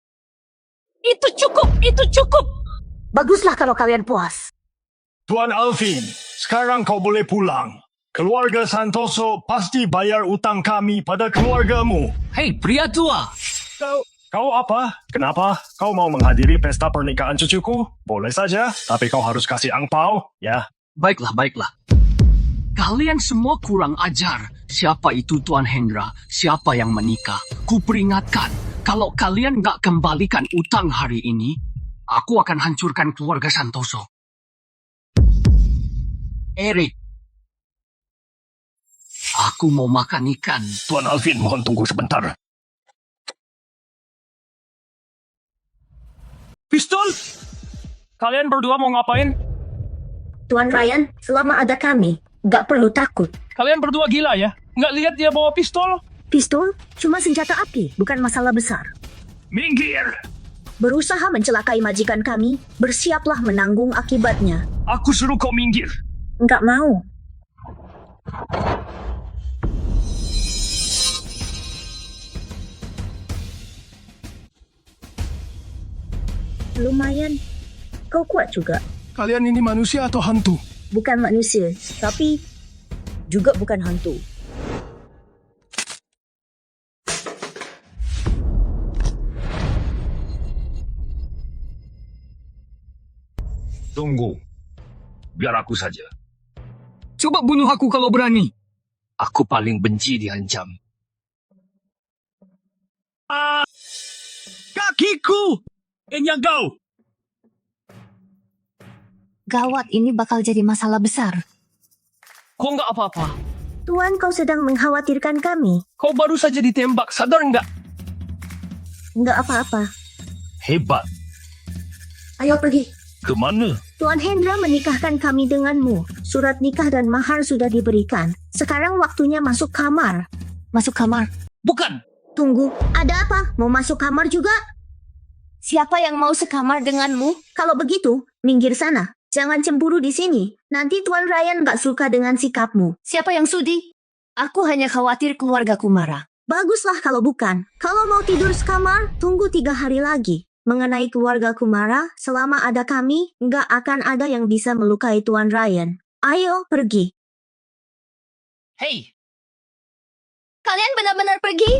Itu cukup. Baguslah kalau kalian puas. Tuan Alvin, sekarang kau boleh pulang. Keluarga Santoso pasti bayar utang kami pada keluargamu. Hei, pria tua. Kau apa? Kenapa? Kau mau menghadiri pesta pernikahan cucuku? Boleh saja, tapi kau harus kasih angpau, ya. Baiklah. Kalian semua kurang ajar. Siapa itu Tuan Hendra? Siapa yang menikah? Kuperingatkan, kalau kalian nggak kembalikan utang hari ini, aku akan hancurkan keluarga Santoso. Eric, aku mau makan ikan. Tuan Alvin, mohon tunggu sebentar. Pistol? Kalian berdua mau ngapain? Tuan Ryan, selama ada kami, nggak perlu takut. Kalian berdua gila ya? Nggak lihat dia bawa pistol? Pistol cuma senjata api, bukan masalah besar. Minggir! Berusaha mencelakai majikan kami, bersiaplah menanggung akibatnya. Aku suruh kau minggir. Nggak mau. Lumayan. Kau kuat juga. Kalian ini manusia atau hantu? Bukan manusia, tapi juga bukan hantu. Tunggu. Biar aku saja. Coba bunuh aku kalau berani. Aku paling benci diancam. Kakiku! Ini kau! Gawat, ini bakal jadi masalah besar. Kau nggak apa-apa. Tuan, kau sedang mengkhawatirkan kami. Kau baru saja ditembak, sadar nggak? Nggak apa-apa. Hebat. Ayo pergi. Kemana? Tuan Hendra menikahkan kami denganmu. Surat nikah dan mahar sudah diberikan. Sekarang waktunya masuk kamar. Masuk kamar. Bukan! Tunggu, ada apa? Mau masuk kamar juga? Siapa yang mau sekamar denganmu? Kalau begitu, minggir sana. Jangan cemburu di sini. Nanti Tuan Ryan nggak suka dengan sikapmu. Siapa yang sudi? Aku hanya khawatir keluargaku marah. Baguslah kalau bukan. Kalau mau tidur sekamar, tunggu 3 hari lagi. Mengenai keluarga Kumara, selama ada kami, nggak akan ada yang bisa melukai Tuan Ryan. Ayo, pergi. Hei! Kalian benar-benar pergi?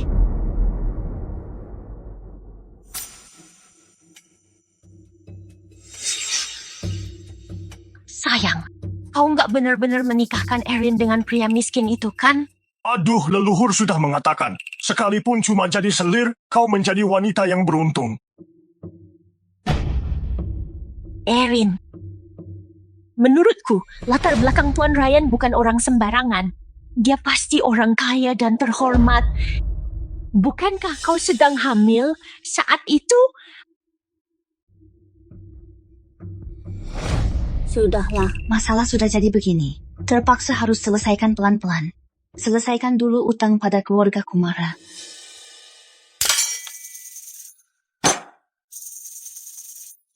Sayang, kau nggak benar-benar menikahkan Erin dengan pria miskin itu kan? Aduh, leluhur sudah mengatakan, sekalipun cuma jadi selir, kau menjadi wanita yang beruntung. Erin. Menurutku, latar belakang Tuan Ryan bukan orang sembarangan. Dia pasti orang kaya dan terhormat. Bukankah kau sedang hamil saat itu? Sudahlah. Masalah sudah jadi begini. Terpaksa harus selesaikan pelan-pelan. Selesaikan dulu utang pada keluarga Kumara.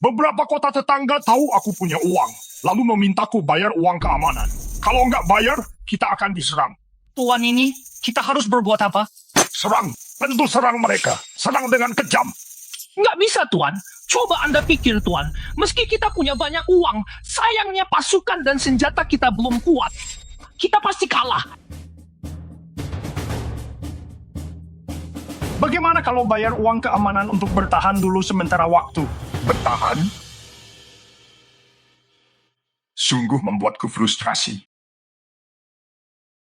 Beberapa kota tetangga tahu aku punya uang, lalu memintaku bayar uang keamanan. Kalau nggak bayar, kita akan diserang. Tuan ini, kita harus berbuat apa? Serang, tentu serang mereka. Serang dengan kejam. Nggak bisa, Tuan. Coba Anda pikir, Tuan. Meski kita punya banyak uang, sayangnya pasukan dan senjata kita belum kuat. Kita pasti kalah. Bagaimana kalau bayar uang keamanan untuk bertahan dulu sementara waktu? Bertahan? Sungguh membuatku frustrasi.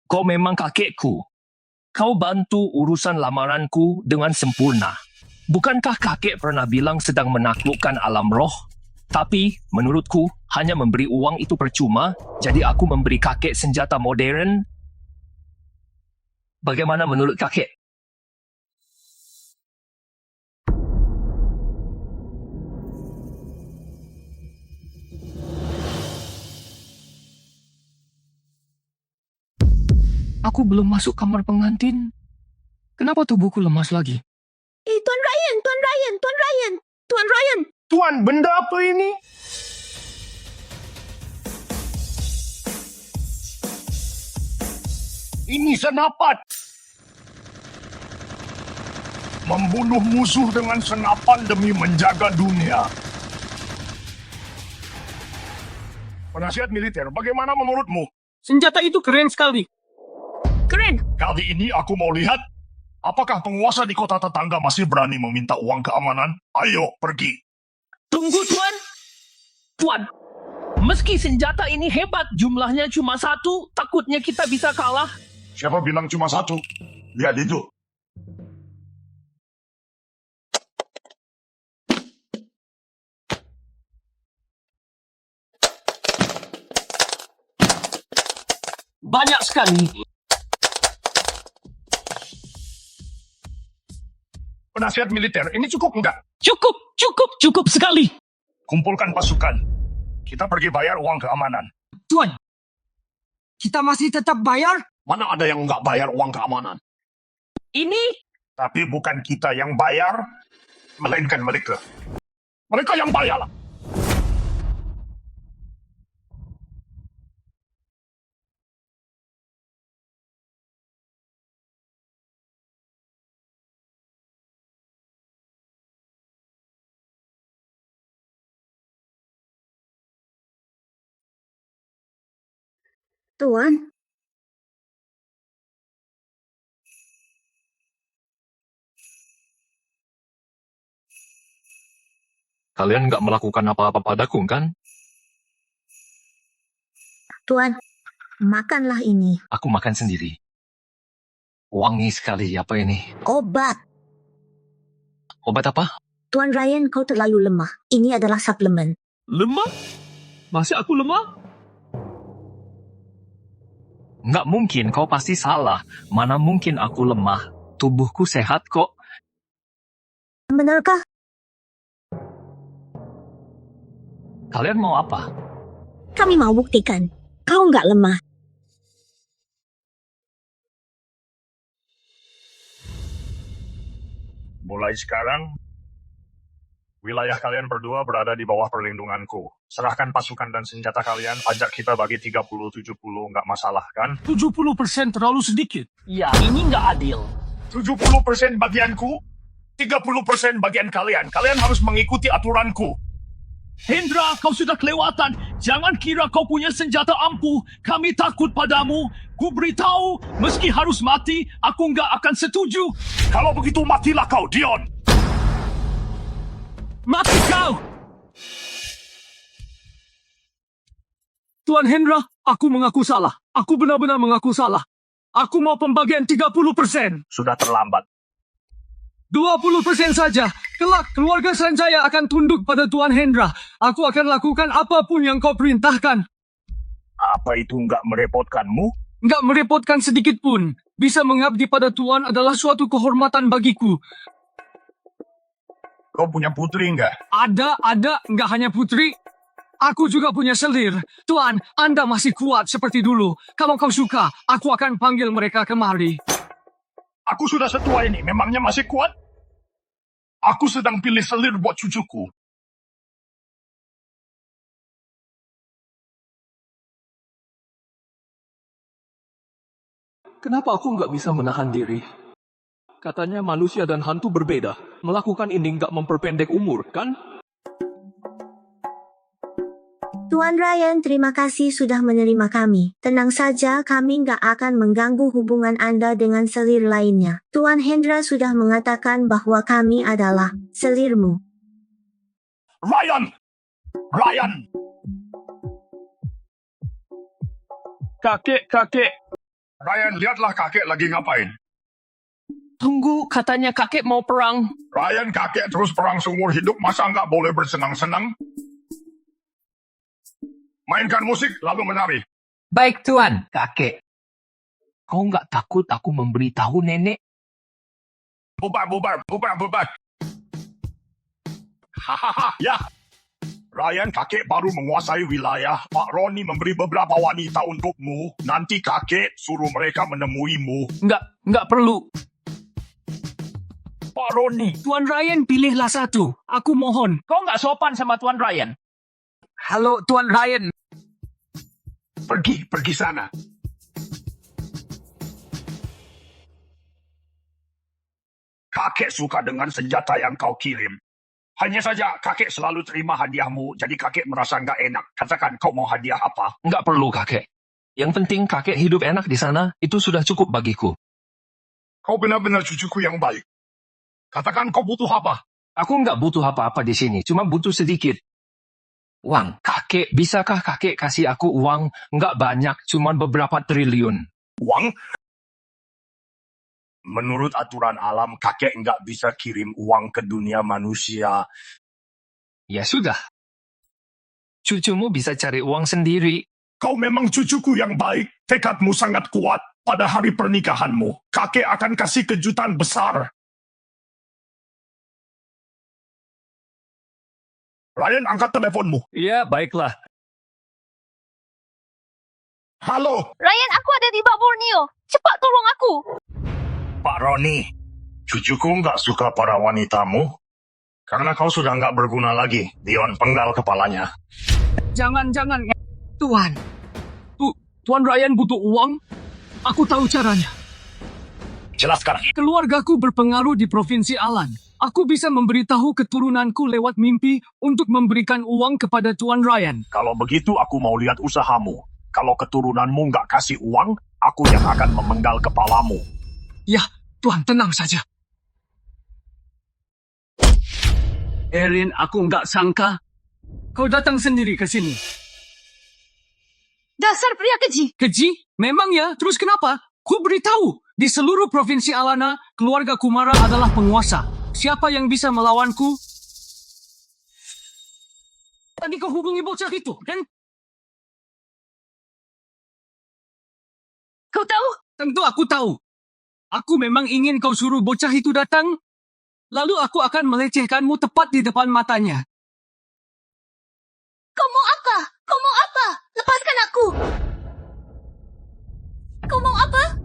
Kau memang kakekku. Kau bantu urusan lamaranku dengan sempurna. Bukankah kakek pernah bilang sedang menaklukkan alam roh? Tapi, menurutku, hanya memberi uang itu percuma, jadi aku memberi kakek senjata modern. Bagaimana menurut kakek? Aku belum masuk kamar pengantin. Kenapa tubuhku lemas lagi? Tuan Ryan, Tuan Ryan, Tuan Ryan, Tuan Ryan. Tuan, benda apa ini? Ini senapan. Membunuh musuh dengan senapan demi menjaga dunia. Penasihat militer, bagaimana menurutmu? Senjata itu keren sekali. Keren. Kali ini aku mau lihat, apakah penguasa di kota tetangga masih berani meminta uang keamanan? Ayo, pergi. Tunggu, Tuan. Tuan, meski senjata ini hebat, jumlahnya cuma 1, takutnya kita bisa kalah. Siapa bilang cuma 1? Lihat itu. Banyak sekali. Penasihat militer, ini cukup enggak? Cukup sekali. Kumpulkan pasukan. Kita pergi bayar uang keamanan. Tuan, kita masih tetap bayar? Mana ada yang nggak bayar uang keamanan? Ini Tapi bukan kita yang bayar, melainkan mereka. Mereka yang bayar. Tuan, Kalian nggak melakukan apa-apa padaku, kan? Tuan, makanlah ini. Aku makan sendiri. Wangi sekali, apa ini? Obat. Obat apa? Tuan Ryan, kau terlalu lemah. Ini adalah suplemen. lemah? Masih aku lemah? Nggak mungkin, kau pasti salah. Mana mungkin aku lemah? Tubuhku sehat kok. Benarkah? Kalian mau apa? Kami mau buktikan. Kau nggak lemah. Mulai sekarang, wilayah kalian berdua berada di bawah perlindunganku. Serahkan pasukan dan senjata kalian, ajak kita bagi 30-70, nggak masalah kan? 70% terlalu sedikit. Ya, ini nggak adil. 70% bagianku, 30% bagian kalian. Kalian harus mengikuti aturanku. Hendra, kau sudah kelewatan. Jangan kira kau punya senjata ampuh. Kami takut padamu. Ku beritahu, meski harus mati, aku nggak akan setuju. Kalau begitu matilah kau, Dion. Mati kau! Tuan Hendra, aku mengaku salah. Aku benar-benar mengaku salah. Aku mau pembagian 30%. Sudah terlambat. 20% saja. Kelak, keluarga Sanjaya akan tunduk pada Tuan Hendra. Aku akan lakukan apapun yang kau perintahkan. Apa itu nggak merepotkanmu? Nggak merepotkan sedikit pun. Bisa mengabdi pada Tuan adalah suatu kehormatan bagiku. Kau punya putri nggak? Ada, nggak hanya putri. Aku juga punya selir. Tuan, Anda masih kuat seperti dulu. Kalau kau suka, aku akan panggil mereka kemari. Aku sudah setua ini, memangnya masih kuat? Aku sedang pilih selir buat cucuku. Kenapa aku nggak bisa menahan diri? Katanya manusia dan hantu berbeda. Melakukan ini nggak memperpendek umur, kan? Tuan Ryan, terima kasih sudah menerima kami. Tenang saja, kami nggak akan mengganggu hubungan Anda dengan selir lainnya. Tuan Hendra sudah mengatakan bahwa kami adalah selirmu. Ryan! Ryan! Kakek. Ryan, lihatlah kakek lagi ngapain. Tunggu, katanya kakek mau perang. Ryan, kakek terus perang seumur hidup, masa nggak boleh bersenang-senang? Mainkan musik, lalu menari. Baik, Tuan. Kakek, kau nggak takut aku memberitahu nenek? Bubar. Hahaha, ya. Ryan, kakek baru menguasai wilayah. Pak Roni memberi beberapa wanita untukmu. Nanti kakek suruh mereka menemuimu. Nggak perlu. Pak Roni. Tuan Ryan, pilihlah satu. Aku mohon. Kau nggak sopan sama Tuan Ryan. Halo, Tuan Ryan. Pergi sana. Kakek suka dengan senjata yang kau kirim. Hanya saja kakek selalu terima hadiahmu, jadi kakek merasa nggak enak. Katakan kau mau hadiah apa? Nggak perlu, kakek. Yang penting kakek hidup enak di sana, itu sudah cukup bagiku. Kau benar-benar cucuku yang baik. Katakan kau butuh apa? Aku nggak butuh apa-apa di sini, cuma butuh sedikit. Uang. Kakek, bisakah kakek kasih aku uang? Nggak banyak, cuma beberapa triliun. Uang? Menurut aturan alam, kakek nggak bisa kirim uang ke dunia manusia. Ya sudah. Cucumu bisa cari uang sendiri. Kau memang cucuku yang baik. Tekadmu sangat kuat. Pada hari pernikahanmu, kakek akan kasih kejutan besar. Ryan, angkat teleponmu. Iya, baiklah. Halo, Ryan, aku ada di Bak Borneo. Cepat tolong aku. Pak Roni. Cucuku nggak suka para wanitamu. Karena kau sudah nggak berguna lagi. Dion penggal kepalanya. Jangan. Tuan. Tuan Ryan butuh uang? Aku tahu caranya. Jelaskan. Keluargaku berpengaruh di Provinsi Alan. Aku bisa memberitahu keturunanku lewat mimpi untuk memberikan uang kepada Tuan Ryan. Kalau begitu aku mau lihat usahamu. Kalau keturunanmu nggak kasih uang, aku yang akan memenggal kepalamu. Ya, Tuan, tenang saja. Erin, aku nggak sangka. Kau datang sendiri ke sini. Dasar pria keji. Keji? Memang ya, terus kenapa? Ku beritahu, di seluruh Provinsi Alana, keluarga Kumara adalah penguasa. Siapa yang bisa melawanku? Tadi kau hubungi bocah itu, kan? Kau tahu? Tentu aku tahu. Aku memang ingin kau suruh bocah itu datang. Lalu aku akan melecehkanmu tepat di depan matanya. Kau mau apa? Kau mau apa? Lepaskan aku. Kau mau apa?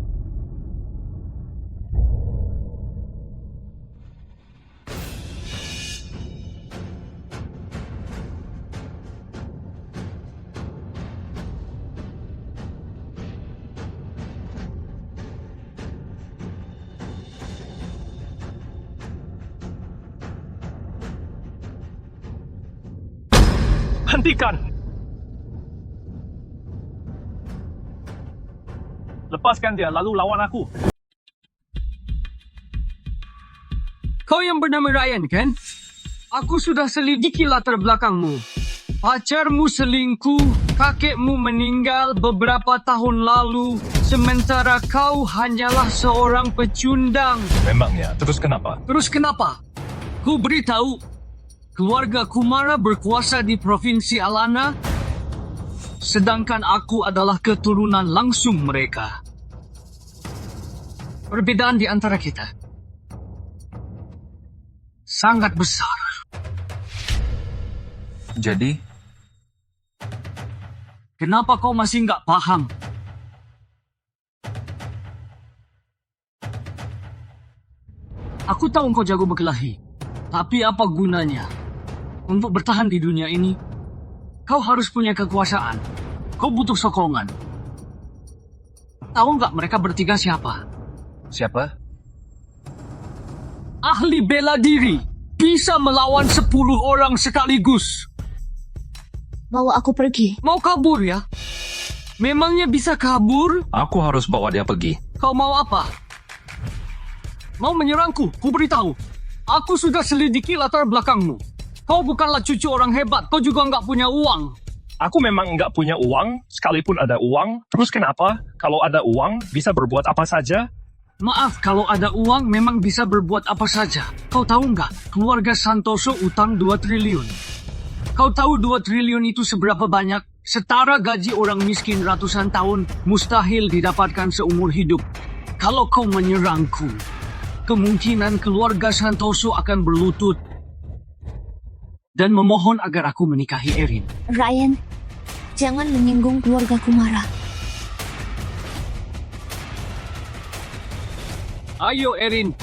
Hentikan! Lepaskan dia, lalu lawan aku. Kau yang bernama Ryan, kan? Aku sudah selidiki latar belakangmu. Pacarmu selingkuh, kakekmu meninggal beberapa tahun lalu, sementara kau hanyalah seorang pecundang. Memangnya, terus kenapa? Terus kenapa? Ku beritahu, keluarga Kumara berkuasa di Provinsi Alana, sedangkan aku adalah keturunan langsung mereka. Perbedaan di antara kita sangat besar. Jadi, kenapa kau masih nggak paham? Aku tahu kau jago berkelahi, tapi apa gunanya? Untuk bertahan di dunia ini, kau harus punya kekuasaan. Kau butuh sokongan. Tahu nggak mereka bertiga siapa? Siapa? Ahli bela diri. Bisa melawan 10 orang sekaligus. Bawa aku pergi. Mau kabur ya? Memangnya bisa kabur? Aku harus bawa dia pergi. Kau mau apa? Mau menyerangku? Ku beritahu. Aku sudah selidiki latar belakangmu. Kau bukanlah cucu orang hebat. Kau juga nggak punya uang. Aku memang nggak punya uang, sekalipun ada uang. Terus kenapa? Kalau ada uang, bisa berbuat apa saja? Maaf, kalau ada uang memang bisa berbuat apa saja. Kau tahu nggak? Keluarga Santoso utang 2 triliun. Kau tahu 2 triliun itu seberapa banyak? Setara gaji orang miskin ratusan tahun, mustahil didapatkan seumur hidup. Kalau kau menyerangku, kemungkinan keluarga Santoso akan berlutut dan memohon agar aku menikahi Erin. Ryan, jangan menyinggung keluarga Kumara. Ayo Erin,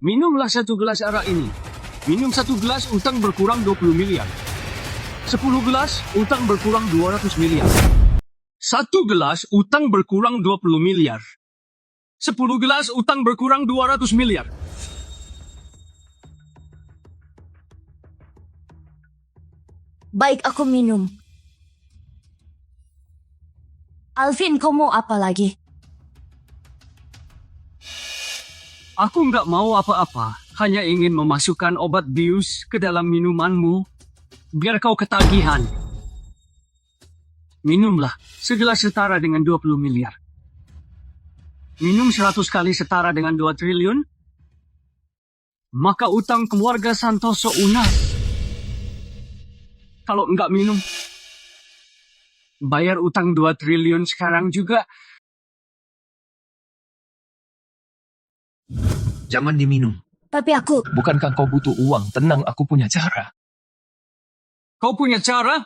minumlah 1 gelas arak ini. Minum 1 gelas, utang berkurang 20 miliar. 10 gelas, utang berkurang 200 miliar. 1 gelas, utang berkurang 20 miliar. 10 gelas, utang berkurang 200 miliar. Baik, aku minum. Alvin, kau mau apa lagi? Aku nggak mau apa-apa, hanya ingin memasukkan obat bius ke dalam minumanmu, biar kau ketagihan. Minumlah, segelas setara dengan 20 miliar. Minum 100 kali setara dengan 2 triliun, maka utang keluarga Santoso unas. Kalau nggak minum, bayar utang 2 triliun sekarang juga. Jangan diminum. Tapi aku... Bukankah kau butuh uang? Tenang, aku punya cara. Kau punya cara?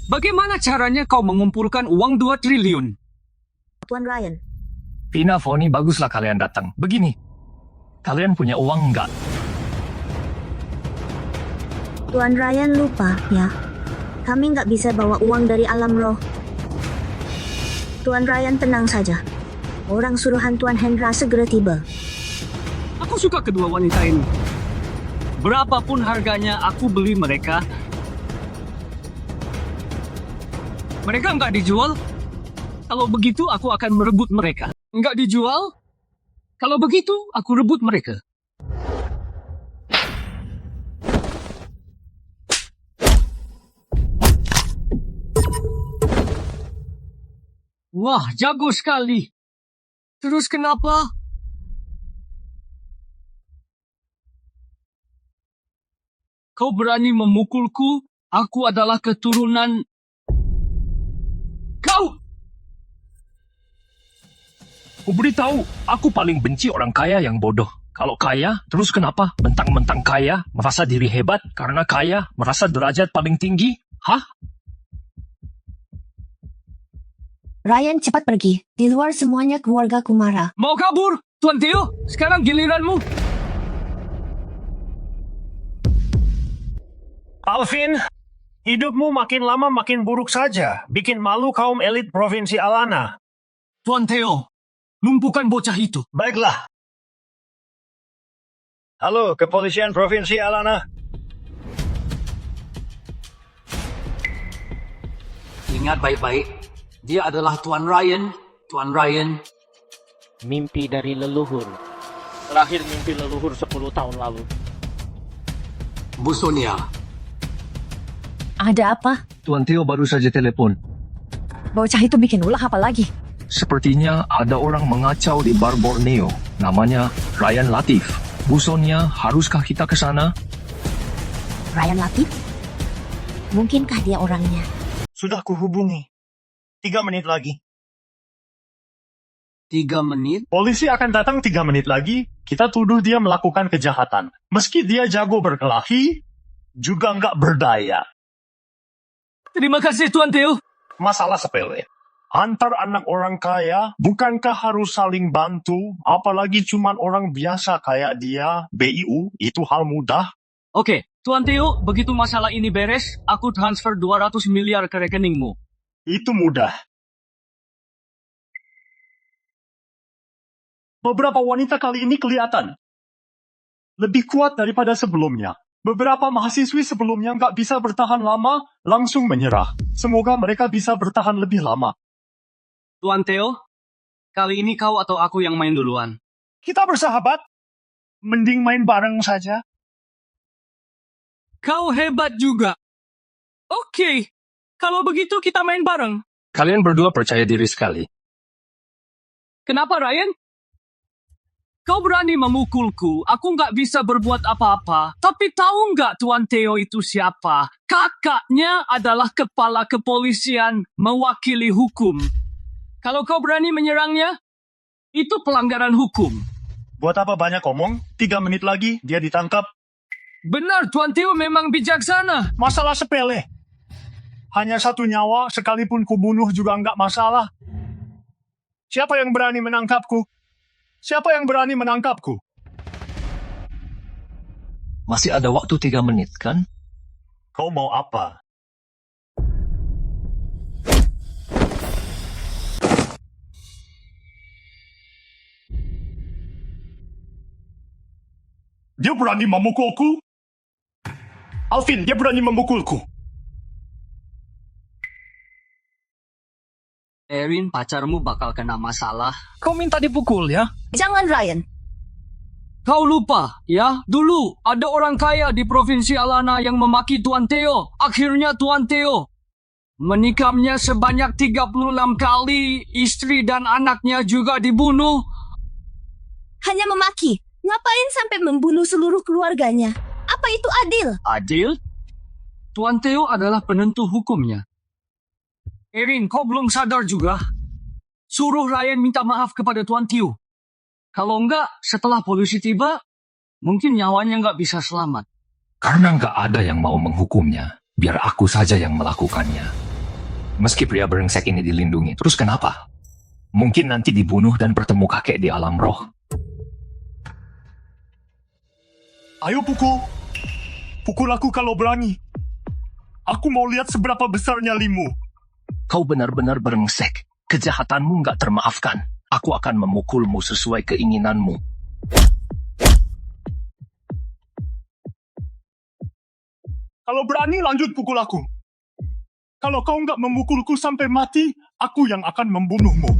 Bagaimana caranya kau mengumpulkan uang 2 triliun? Tuan Ryan. Vina, Foni, baguslah kalian datang. Begini, kalian punya uang nggak? Tuan Ryan lupa, ya. Kami nggak bisa bawa uang dari alam roh. Tuan Ryan tenang saja. Orang suruhan Tuan Hendra segera tiba. Aku suka kedua wanita ini. Berapapun harganya, aku beli mereka. Mereka nggak dijual. Kalau begitu, aku akan merebut mereka. Nggak dijual? Kalau begitu, aku rebut mereka. Wah, jago sekali. Terus kenapa? Kau berani memukulku? Aku adalah keturunan... Kau! Ku beritahu, aku paling benci orang kaya yang bodoh. Kalau kaya, terus kenapa? Mentang-mentang kaya, merasa diri hebat. Karena kaya, merasa derajat paling tinggi. Hah? Ryan, cepat pergi. Di luar semuanya keluarga Kumara. Mau kabur? Tuan Theo, sekarang giliranmu. Alvin, hidupmu makin lama makin buruk saja. Bikin malu kaum elit Provinsi Alana. Tuan Theo, lumpuhkan bocah itu. Baiklah. Halo, Kepolisian Provinsi Alana. Ingat baik-baik, dia adalah Tuan Ryan. Tuan Ryan. Mimpi dari leluhur. Terakhir mimpi leluhur 10 tahun lalu. Bu Sonia. Ada apa? Tuan Theo baru saja telepon. Bocah itu bikin ulah apa lagi? Sepertinya ada orang mengacau di bar Borneo. Namanya Ryan Latif. Bu Sonia, haruskah kita ke sana? Ryan Latif? Mungkinkah dia orangnya? Sudah kuhubungi. 3 menit lagi. 3 menit? Polisi akan datang 3 menit lagi. Kita tuduh dia melakukan kejahatan. Meski dia jago berkelahi, juga nggak berdaya. Terima kasih, Tuan Theo. Masalah sepele. Antar anak orang kaya, bukankah harus saling bantu? Apalagi cuman orang biasa kayak dia, BIU, itu hal mudah. Oke, Tuan Theo, begitu masalah ini beres, aku transfer 200 miliar ke rekeningmu. Itu mudah. Beberapa wanita kali ini kelihatan lebih kuat daripada sebelumnya. Beberapa mahasiswi sebelumnya nggak bisa bertahan lama, langsung menyerah. Semoga mereka bisa bertahan lebih lama. Tuan Theo, kali ini kau atau aku yang main duluan? Kita bersahabat. Mending main bareng saja. Kau hebat juga. Oke, kalau begitu kita main bareng. Kalian berdua percaya diri sekali. Kenapa, Ryan? Kau berani memukulku, aku nggak bisa berbuat apa-apa. Tapi tahu nggak Tuan Theo itu siapa? Kakaknya adalah kepala kepolisian mewakili hukum. Kalau kau berani menyerangnya, itu pelanggaran hukum. Buat apa banyak omong? 3 menit lagi dia ditangkap. Benar, Tuan Theo memang bijaksana. Masalah sepele. Hanya 1 nyawa, sekalipun kubunuh juga nggak masalah. Siapa yang berani menangkapku? Siapa yang berani menangkapku? Masih ada waktu 3 menit, kan? Kau mau apa? Dia berani memukulku? Alvin, dia berani memukulku. Erin, pacarmu bakal kena masalah. Kau minta dipukul ya? Jangan, Ryan. Kau lupa, ya? Dulu ada orang kaya di Provinsi Alana yang memaki Tuan Theo. Akhirnya Tuan Theo menikamnya sebanyak 36 kali. Istri dan anaknya juga dibunuh. Hanya memaki. Ngapain sampai membunuh seluruh keluarganya? Apa itu adil? Adil? Tuan Theo adalah penentu hukumnya. Erin, kau belum sadar juga? Suruh Ryan minta maaf kepada Tuan Theo. Kalau enggak, setelah polisi tiba, mungkin nyawanya enggak bisa selamat. Karena nggak ada yang mau menghukumnya, biar aku saja yang melakukannya. Meski pria brengsek ini dilindungi, terus kenapa? Mungkin nanti dibunuh dan bertemu kakek di alam roh. Ayo pukul. Pukul aku kalau berani. Aku mau lihat seberapa besar nyalimu. Kau benar-benar brengsek. Kejahatanmu nggak termaafkan. Aku akan memukulmu sesuai keinginanmu. Kalau berani lanjut pukul aku. Kalau kau nggak memukulku sampai mati, aku yang akan membunuhmu.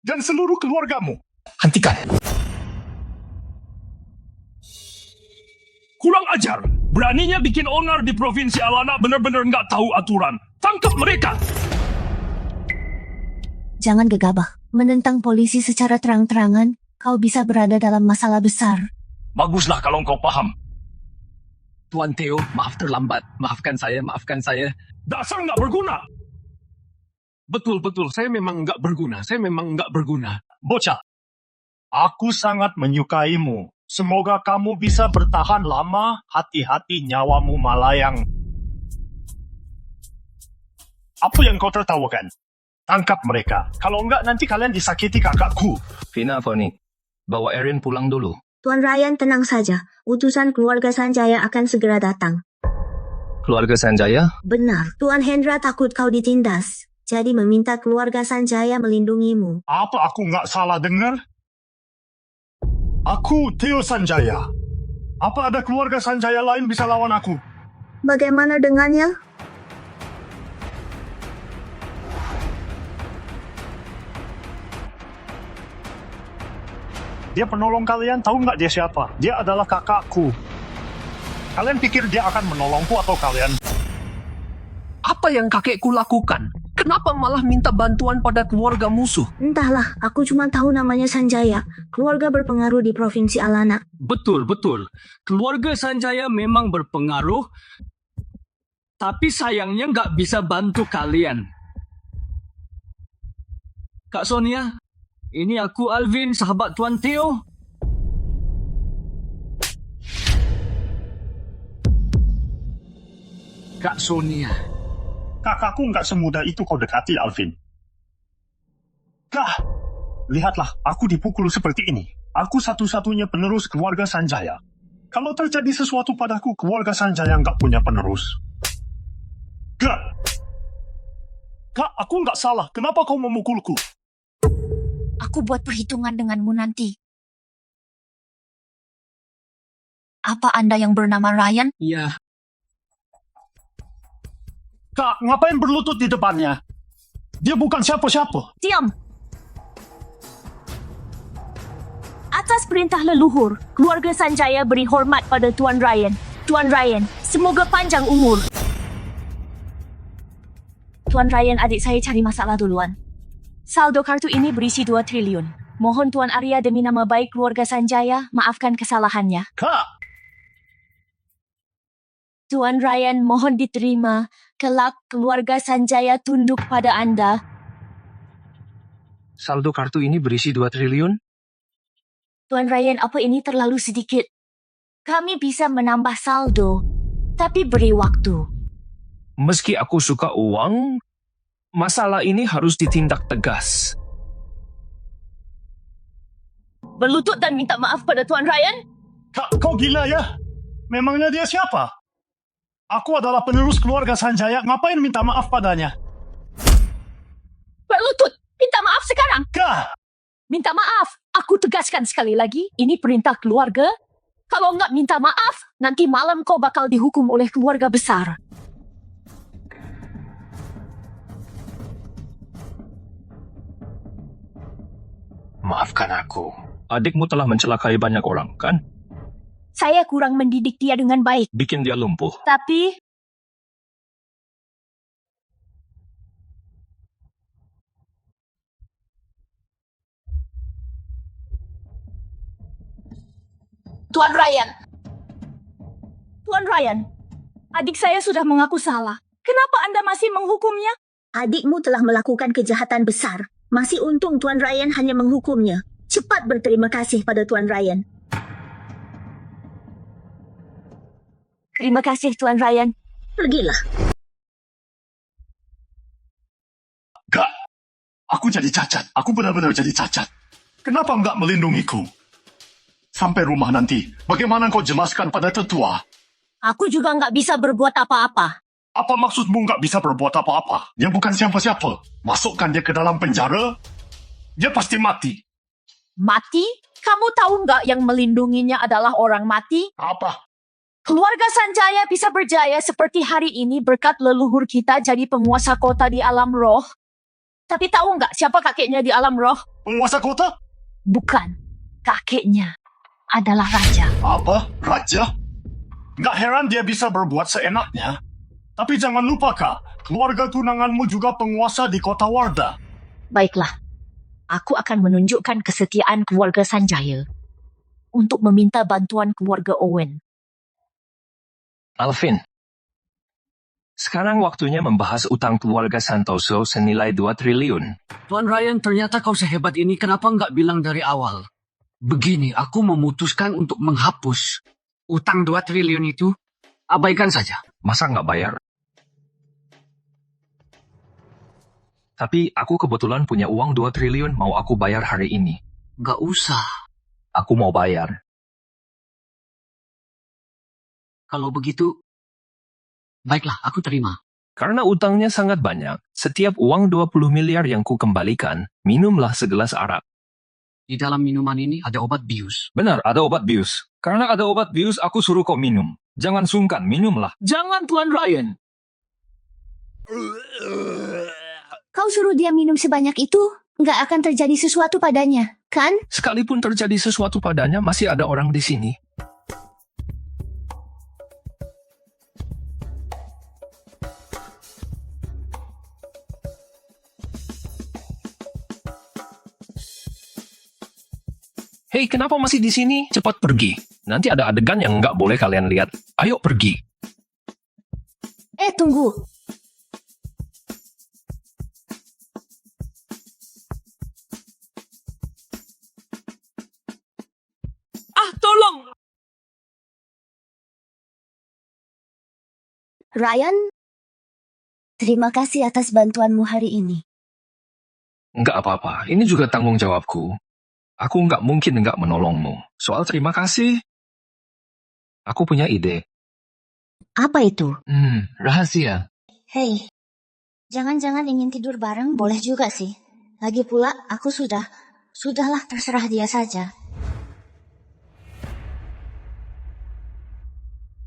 Dan seluruh keluargamu. Hentikan. Kurang ajar. Beraninya bikin onar di Provinsi Alana benar-benar nggak tahu aturan. Tangkap mereka! Jangan gegabah. Menentang polisi secara terang-terangan, kau bisa berada dalam masalah besar. Baguslah kalau kau paham. Tuan Theo, maaf terlambat. Maafkan saya. Dasar nggak berguna! Betul. Saya memang nggak berguna. Bocah, aku sangat menyukaimu. Semoga kamu bisa bertahan lama. Hati-hati nyawamu melayang. Apa yang kau tertawakan? Tangkap mereka. Kalau enggak, nanti kalian disakiti kakakku. Vina, Foni, bawa Erin pulang dulu. Tuan Ryan, tenang saja. Utusan keluarga Sanjaya akan segera datang. Keluarga Sanjaya? Benar, Tuan Hendra takut kau ditindas. Jadi meminta keluarga Sanjaya melindungimu. Apa aku nggak salah dengar? Aku Theo Sanjaya. Apa ada keluarga Sanjaya lain bisa lawan aku? Bagaimana dengannya? Dia penolong kalian, tahu nggak dia siapa? Dia adalah kakakku. Kalian pikir dia akan menolongku atau kalian? Apa yang kakekku lakukan? Kenapa malah minta bantuan pada keluarga musuh? Entahlah, aku cuma tahu namanya Sanjaya. Keluarga berpengaruh di Provinsi Alana. Betul. Keluarga Sanjaya memang berpengaruh, tapi sayangnya nggak bisa bantu kalian. Kak Sonia, ini aku Alvin, sahabat Tuan Theo. Kak Sonia. Kakakku nggak semudah itu kau dekati, Alvin. Kah, lihatlah, aku dipukul seperti ini. Aku satu-satunya penerus keluarga Sanjaya. Kalau terjadi sesuatu padaku, keluarga Sanjaya nggak punya penerus. Kak, aku nggak salah. Kenapa kau memukulku? Aku buat perhitungan denganmu nanti. Apa Anda yang bernama Ryan? Ya, Kak, ngapain berlutut di depannya? Dia bukan siapa-siapa. Diam! Atas perintah leluhur, keluarga Sanjaya beri hormat pada Tuan Ryan. Tuan Ryan, semoga panjang umur. Tuan Ryan, adik saya cari masalah duluan. Saldo kartu ini berisi 2 triliun. Mohon Tuan Arya demi nama baik keluarga Sanjaya, maafkan kesalahannya. Kak, Tuan Ryan, mohon diterima. Kelak keluarga Sanjaya tunduk pada Anda. Saldo kartu ini berisi 2 triliun? Tuan Ryan, apa ini terlalu sedikit? Kami bisa menambah saldo, tapi beri waktu. Meski aku suka uang, masalah ini harus ditindak tegas. Berlutut dan minta maaf pada Tuan Ryan? Kak, kau gila ya? Memangnya dia siapa? Aku adalah penerus keluarga Sanjaya, ngapain minta maaf padanya? Berlutut, minta maaf sekarang. Kak! Minta maaf. Aku tegaskan sekali lagi, ini perintah keluarga. Kalau nggak minta maaf, nanti malam kau bakal dihukum oleh keluarga besar. Maafkan aku. Adikmu telah mencelakai banyak orang, kan? Saya kurang mendidik dia dengan baik. Bikin dia lumpuh. Tapi, Tuan Ryan. Tuan Ryan, adik saya sudah mengaku salah. Kenapa Anda masih menghukumnya? Adikmu telah melakukan kejahatan besar. Masih untung Tuan Ryan hanya menghukumnya. Cepat berterima kasih pada Tuan Ryan. Terima kasih, Tuan Ryan. Pergilah. Kak, aku jadi cacat. Aku benar-benar jadi cacat. Kenapa enggak melindungiku? Sampai rumah nanti, bagaimana kau jelaskan pada tetua? Aku juga nggak bisa berbuat apa-apa. Apa maksudmu nggak bisa berbuat apa-apa? Dia bukan siapa-siapa. Masukkan dia ke dalam penjara, dia pasti mati. Mati? Kamu tahu nggak yang melindunginya adalah orang mati? Apa? Keluarga Sanjaya bisa berjaya seperti hari ini berkat leluhur kita jadi penguasa kota di alam roh. Tapi tahu nggak siapa kakeknya di alam roh? Penguasa kota? Bukan. Kakeknya adalah raja. Apa? Raja? Nggak heran dia bisa berbuat seenaknya. Tapi jangan lupa, Kak, keluarga tunanganmu juga penguasa di kota Warda. Baiklah. Aku akan menunjukkan kesetiaan keluarga Sanjaya untuk meminta bantuan keluarga Owen. Alvin, sekarang waktunya membahas utang keluarga Santoso senilai 2 triliun. Tuan Ryan, ternyata kau sehebat ini, kenapa nggak bilang dari awal? Begini, aku memutuskan untuk menghapus utang 2 triliun itu. Abaikan saja. Masa nggak bayar? Tapi aku kebetulan punya uang 2 triliun mau aku bayar hari ini. Nggak usah. Aku mau bayar. Kalau begitu, baiklah, aku terima. Karena utangnya sangat banyak, setiap uang 20 miliar yang ku kembalikan, minumlah segelas arak. Di dalam minuman ini ada obat bius. Benar, ada obat bius. Karena ada obat bius, aku suruh kau minum. Jangan sungkan, minumlah. Jangan, Tuan Ryan. Kau suruh dia minum sebanyak itu, nggak akan terjadi sesuatu padanya, kan? Sekalipun terjadi sesuatu padanya, masih ada orang di sini. Hei, kenapa masih di sini? Cepat pergi. Nanti ada adegan yang nggak boleh kalian lihat. Ayo pergi. Tunggu. Tolong! Ryan, terima kasih atas bantuanmu hari ini. Nggak apa-apa, ini juga tanggung jawabku. Aku nggak mungkin nggak menolongmu. Soal terima kasih, aku punya ide. Apa itu? Rahasia. Hei, jangan-jangan ingin tidur bareng boleh juga sih. Lagi pula, aku sudah Sudahlah, terserah dia saja.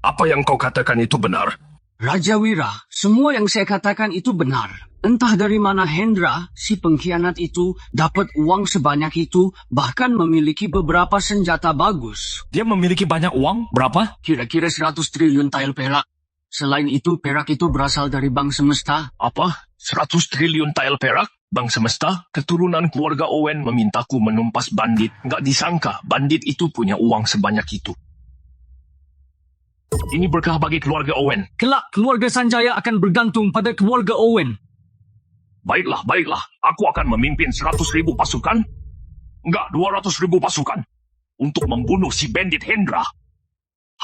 Apa yang kau katakan itu benar? Raja Wira, semua yang saya katakan itu benar. Entah dari mana Hendra, si pengkhianat itu, dapat uang sebanyak itu, bahkan memiliki beberapa senjata bagus. Dia memiliki banyak uang? Berapa? Kira-kira 100 triliun tile perak. Selain itu, perak itu berasal dari bank semesta. Apa? 100 triliun tile perak? Bank semesta? Keturunan keluarga Owen memintaku menumpas bandit. Nggak disangka, bandit itu punya uang sebanyak itu. Ini berkah bagi keluarga Owen. Kelak, keluarga Sanjaya akan bergantung pada keluarga Owen. Baiklah, baiklah. Aku akan memimpin 100.000 pasukan. Enggak, 200.000 pasukan. Untuk membunuh si bandit Hendra.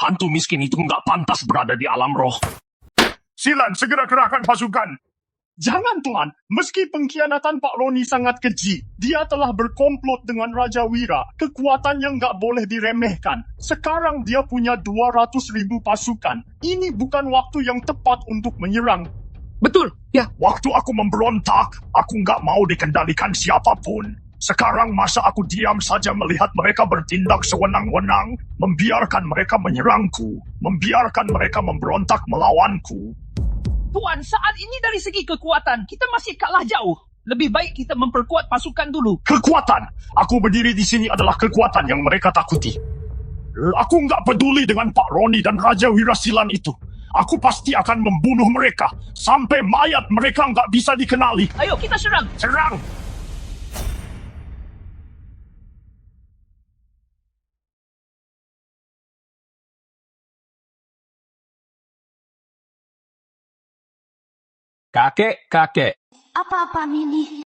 Hantu miskin itu enggak pantas berada di alam roh. Silan, segera kerahkan pasukan. Jangan Tuan, meski pengkhianatan Pak Roni sangat keji, dia telah berkomplot dengan Raja Wira, kekuatan yang nggak boleh diremehkan. Sekarang dia punya 200.000 pasukan. Ini bukan waktu yang tepat untuk menyerang. Betul, ya. Waktu aku memberontak, aku nggak mau dikendalikan siapapun. Sekarang masa aku diam saja melihat mereka bertindak sewenang-wenang, membiarkan mereka menyerangku, membiarkan mereka memberontak melawanku. Tuan, saat ini dari segi kekuatan, kita masih kalah jauh. Lebih baik kita memperkuat pasukan dulu. Kekuatan! Aku berdiri di sini adalah kekuatan yang mereka takuti. Aku nggak peduli dengan Pak Roni dan Raja Wirasilan itu. Aku pasti akan membunuh mereka, sampai mayat mereka nggak bisa dikenali. Ayo, kita serang. Serang! Kakek. Apa-apa, Mini?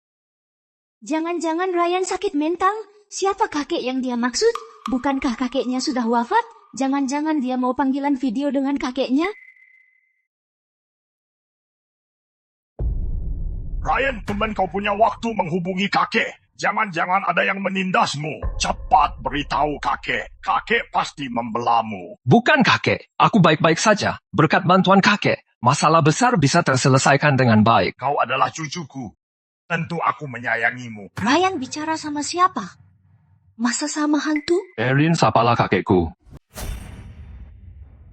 Jangan-jangan Ryan sakit mental? Siapa kakek yang dia maksud? Bukankah kakeknya sudah wafat? Jangan-jangan dia mau panggilan video dengan kakeknya? Ryan, teman kau punya waktu menghubungi kakek. Jangan-jangan ada yang menindasmu. Cepat beritahu kakek. Kakek pasti membelamu. Bukan kakek. Aku baik-baik saja. Berkat bantuan kakek, masalah besar bisa terselesaikan dengan baik. Kau adalah cucuku. Tentu aku menyayangimu. Ryan bicara sama siapa? Masa sama hantu? Erin, sapalah kakekku.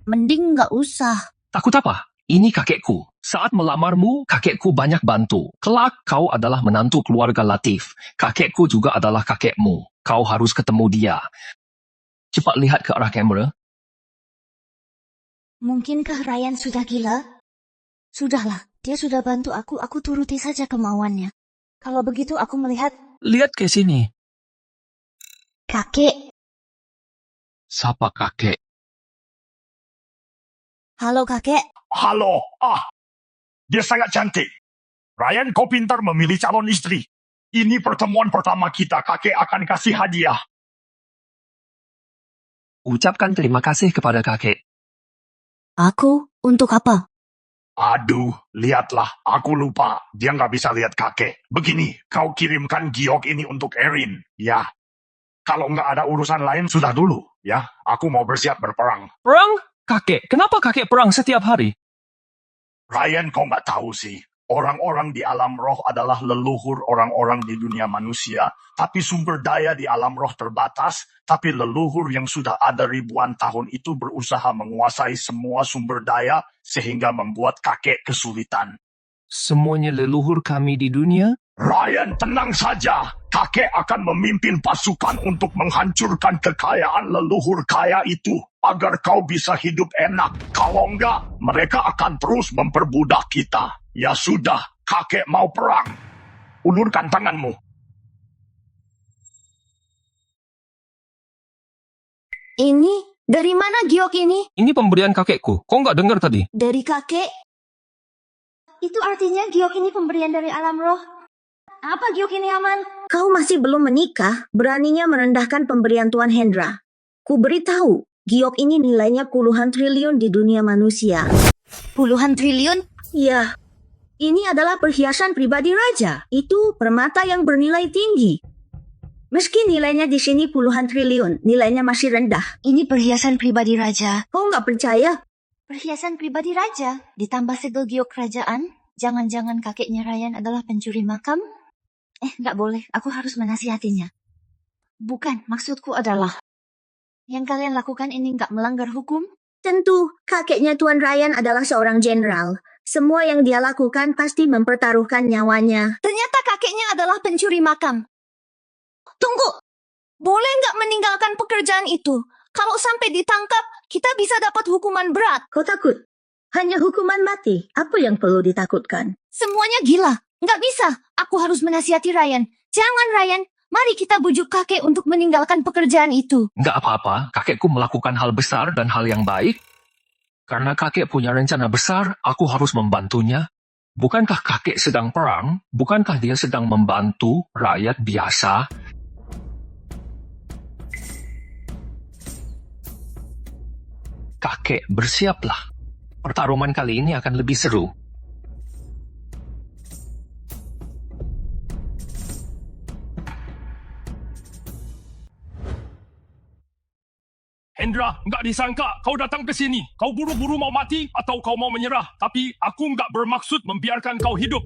Mending nggak usah. Takut apa? Ini kakekku. Saat melamarmu, kakekku banyak bantu. Kelak, kau adalah menantu keluarga Latif. Kakekku juga adalah kakekmu. Kau harus ketemu dia. Cepat lihat ke arah kamera. Mungkinkah Ryan sudah gila? Sudahlah, dia sudah bantu aku turuti saja kemauannya. Kalau begitu aku melihat... Lihat ke sini. Kakek. Sapa kakek? Halo kakek. Halo. Dia sangat cantik. Ryan, kau pintar memilih calon istri. Ini pertemuan pertama kita. Kakek akan kasih hadiah. Ucapkan terima kasih kepada kakek. Aku? Untuk apa? Aduh, lihatlah. Aku lupa. Dia nggak bisa lihat kakek. Begini, kau kirimkan giok ini untuk Erin. Ya. Kalau nggak ada urusan lain, sudah dulu. Ya, aku mau bersiap berperang. Perang? Kakek, kenapa kakek perang setiap hari? Ryan, kau nggak tahu sih. Orang-orang di alam roh adalah leluhur orang-orang di dunia manusia. Tapi sumber daya di alam roh terbatas. Tapi leluhur yang sudah ada ribuan tahun itu berusaha menguasai semua sumber daya sehingga membuat kakek kesulitan. Semuanya leluhur kami di dunia? Ryan, tenang saja. Kakek akan memimpin pasukan untuk menghancurkan kekayaan leluhur kaya itu agar kau bisa hidup enak. Kalau enggak, mereka akan terus memperbudak kita. Ya sudah, kakek mau perang. Ulurkan tanganmu. Ini? Dari mana giok ini? Ini pemberian kakekku. Kau nggak dengar tadi? Dari kakek? Itu artinya giok ini pemberian dari alam roh. Apa giok ini, Aman? Kau masih belum menikah, beraninya merendahkan pemberian Tuan Hendra. Ku beritahu, giok ini nilainya puluhan triliun di dunia manusia. Puluhan triliun? Ya, ini adalah perhiasan pribadi raja. Itu permata yang bernilai tinggi. Meski nilainya di sini puluhan triliun, nilainya masih rendah. Ini perhiasan pribadi raja. Kau nggak percaya? Perhiasan pribadi raja, ditambah segel giok kerajaan. Jangan-jangan kakeknya Ryan adalah pencuri makam? Nggak boleh. Aku harus menasihatinya. Bukan, maksudku adalah yang kalian lakukan ini nggak melanggar hukum? Tentu, kakeknya Tuan Ryan adalah seorang jenderal. Semua yang dia lakukan pasti mempertaruhkan nyawanya. Ternyata kakeknya adalah pencuri makam. Tunggu, boleh nggak meninggalkan pekerjaan itu? Kalau sampai ditangkap, kita bisa dapat hukuman berat. Kau takut? Hanya hukuman mati. Apa yang perlu ditakutkan? Semuanya gila. Nggak bisa. Aku harus menasihati Ryan. Jangan, Ryan. Mari kita bujuk kakek untuk meninggalkan pekerjaan itu. Nggak apa-apa, kakekku melakukan hal besar dan hal yang baik. Karena kakek punya rencana besar, aku harus membantunya. Bukankah kakek sedang perang? Bukankah dia sedang membantu rakyat biasa? Kakek, bersiaplah. Pertarungan kali ini akan lebih seru. Hendra, nggak disangka kau datang ke sini. Kau buru-buru mau mati atau kau mau menyerah. Tapi aku nggak bermaksud membiarkan kau hidup.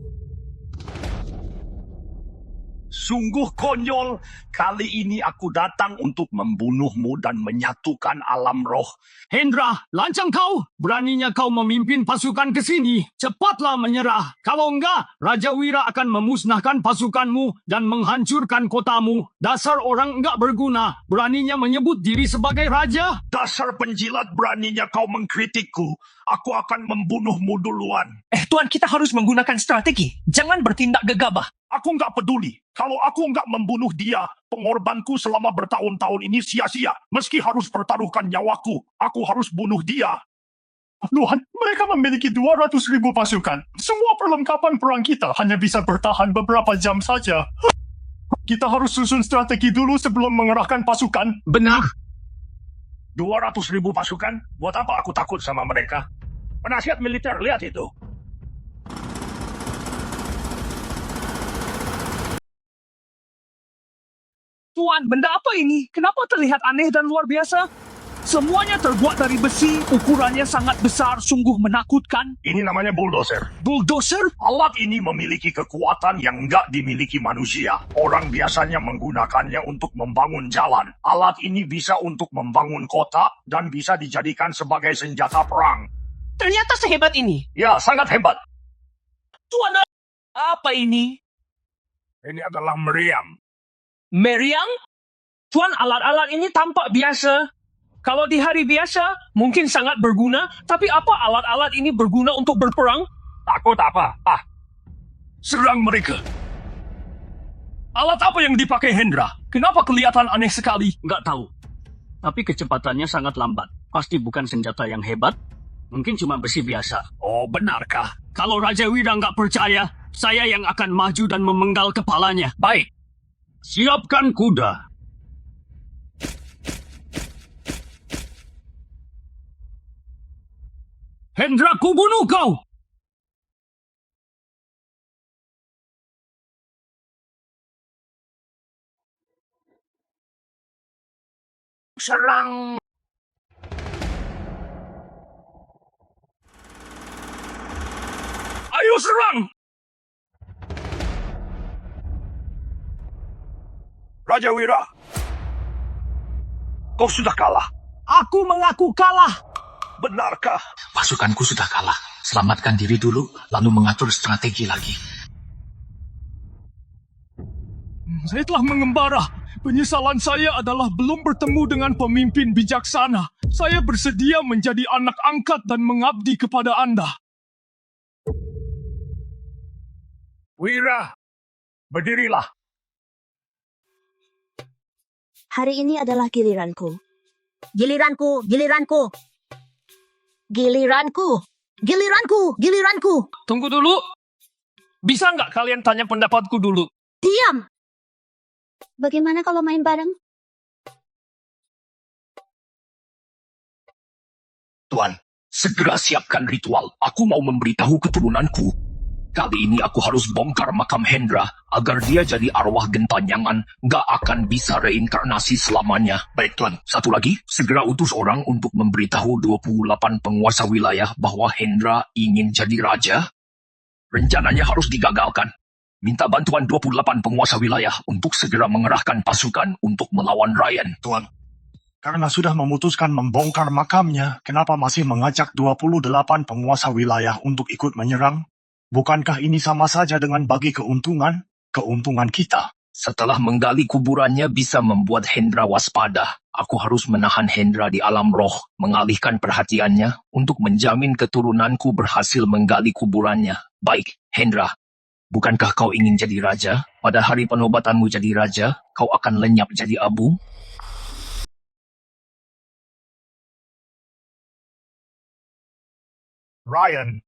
Sungguh konyol, kali ini aku datang untuk membunuhmu dan menyatukan alam roh. Hendra, lancang kau. Beraninya kau memimpin pasukan ke sini. Cepatlah menyerah. Kalau enggak, Raja Wira akan memusnahkan pasukanmu dan menghancurkan kotamu. Dasar orang enggak berguna. Beraninya menyebut diri sebagai raja. Dasar penjilat, beraninya kau mengkritikku. Aku akan membunuhmu duluan. Tuan, kita harus menggunakan strategi. Jangan bertindak gegabah. Aku nggak peduli. Kalau aku nggak membunuh dia, pengorbanku selama bertahun-tahun ini sia-sia. Meski harus pertaruhkan nyawaku, aku harus bunuh dia. Tuhan, mereka memiliki 200.000 pasukan. Semua perlengkapan perang kita hanya bisa bertahan beberapa jam saja. Kita harus susun strategi dulu sebelum mengerahkan pasukan. Benar. 200.000 pasukan? Buat apa aku takut sama mereka? Penasihat militer, lihat itu. Tuan, benda apa ini? Kenapa terlihat aneh dan luar biasa? Semuanya terbuat dari besi, ukurannya sangat besar, sungguh menakutkan. Ini namanya bulldozer. Bulldozer? Alat ini memiliki kekuatan yang nggak dimiliki manusia. Orang biasanya menggunakannya untuk membangun jalan. Alat ini bisa untuk membangun kota dan bisa dijadikan sebagai senjata perang. Ternyata sehebat ini. Ya, sangat hebat. Tuan, apa ini? Ini adalah meriam. Meriam? Tuan, alat-alat ini tampak biasa. Kalau di hari biasa, mungkin sangat berguna, tapi apa alat-alat ini berguna untuk berperang? Takut apa? Serang mereka. Alat apa yang dipakai Hendra? Kenapa kelihatan aneh sekali? Nggak tahu. Tapi kecepatannya sangat lambat. Pasti bukan senjata yang hebat. Mungkin cuma besi biasa. Oh, benarkah? Kalau Raja Wira nggak percaya, saya yang akan maju dan memenggal kepalanya. Baik. Siapkan kuda. Hendra, ku bunuh kau! Serang! Ayo serang! Raja Wira, kau sudah kalah. Aku mengaku kalah. Benarkah? Pasukanku sudah kalah. Selamatkan diri dulu, lalu mengatur strategi lagi. Saya telah mengembara. Penyesalan saya adalah belum bertemu dengan pemimpin bijaksana. Saya bersedia menjadi anak angkat dan mengabdi kepada Anda. Wira, berdirilah. Hari ini adalah giliranku. Giliranku, giliranku. Giliranku. Giliranku, giliranku. Tunggu dulu. Bisa nggak kalian tanya pendapatku dulu? Diam. Bagaimana kalau main bareng? Tuan, segera siapkan ritual. Aku mau memberitahu keturunanku. Kali ini aku harus bongkar makam Hendra agar dia jadi arwah gentanyangan, gak akan bisa reinkarnasi selamanya. Baik, Tuan. Satu lagi, segera utus orang untuk memberitahu 28 penguasa wilayah bahwa Hendra ingin jadi raja. Rencananya harus digagalkan. minta bantuan 28 penguasa wilayah untuk segera mengerahkan pasukan untuk melawan Ryan. Tuan, karena sudah memutuskan membongkar makamnya, kenapa masih mengajak 28 penguasa wilayah untuk ikut menyerang? Bukankah ini sama saja dengan bagi keuntungan kita? Setelah menggali kuburannya bisa membuat Hendra waspada. Aku harus menahan Hendra di alam roh, mengalihkan perhatiannya untuk menjamin keturunanku berhasil menggali kuburannya. Baik, Hendra. Bukankah kau ingin jadi raja? Pada hari penobatanmu jadi raja, kau akan lenyap jadi abu? Ryan,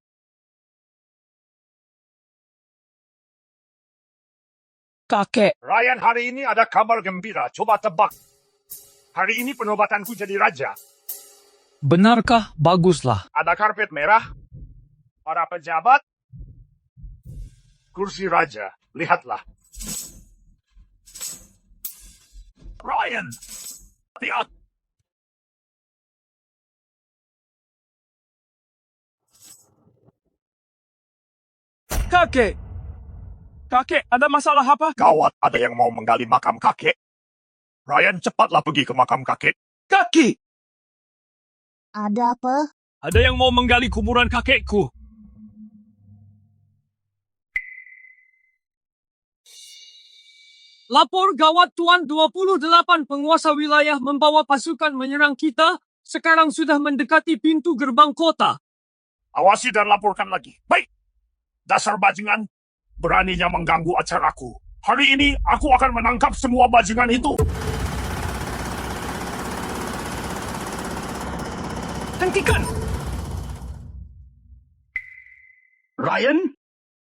Kakek, Ryan, hari ini ada kabar gembira. Coba tebak. Hari ini penobatanku jadi raja. Benarkah? Baguslah. Ada karpet merah, para pejabat, kursi raja. Lihatlah. Ryan, lihat. Kakek! Kakek, ada masalah apa? Gawat, ada yang mau menggali makam kakek. Ryan, cepatlah pergi ke makam kakek. Kaki! Ada apa? Ada yang mau menggali kuburan kakekku. Lapor gawat Tuan, 28 penguasa wilayah membawa pasukan menyerang kita. Sekarang sudah mendekati pintu gerbang kota. Awasi dan laporkan lagi. Baik. Dasar bajingan, beraninya mengganggu acaraku. Hari ini aku akan menangkap semua bajingan itu. Hentikan! Ryan,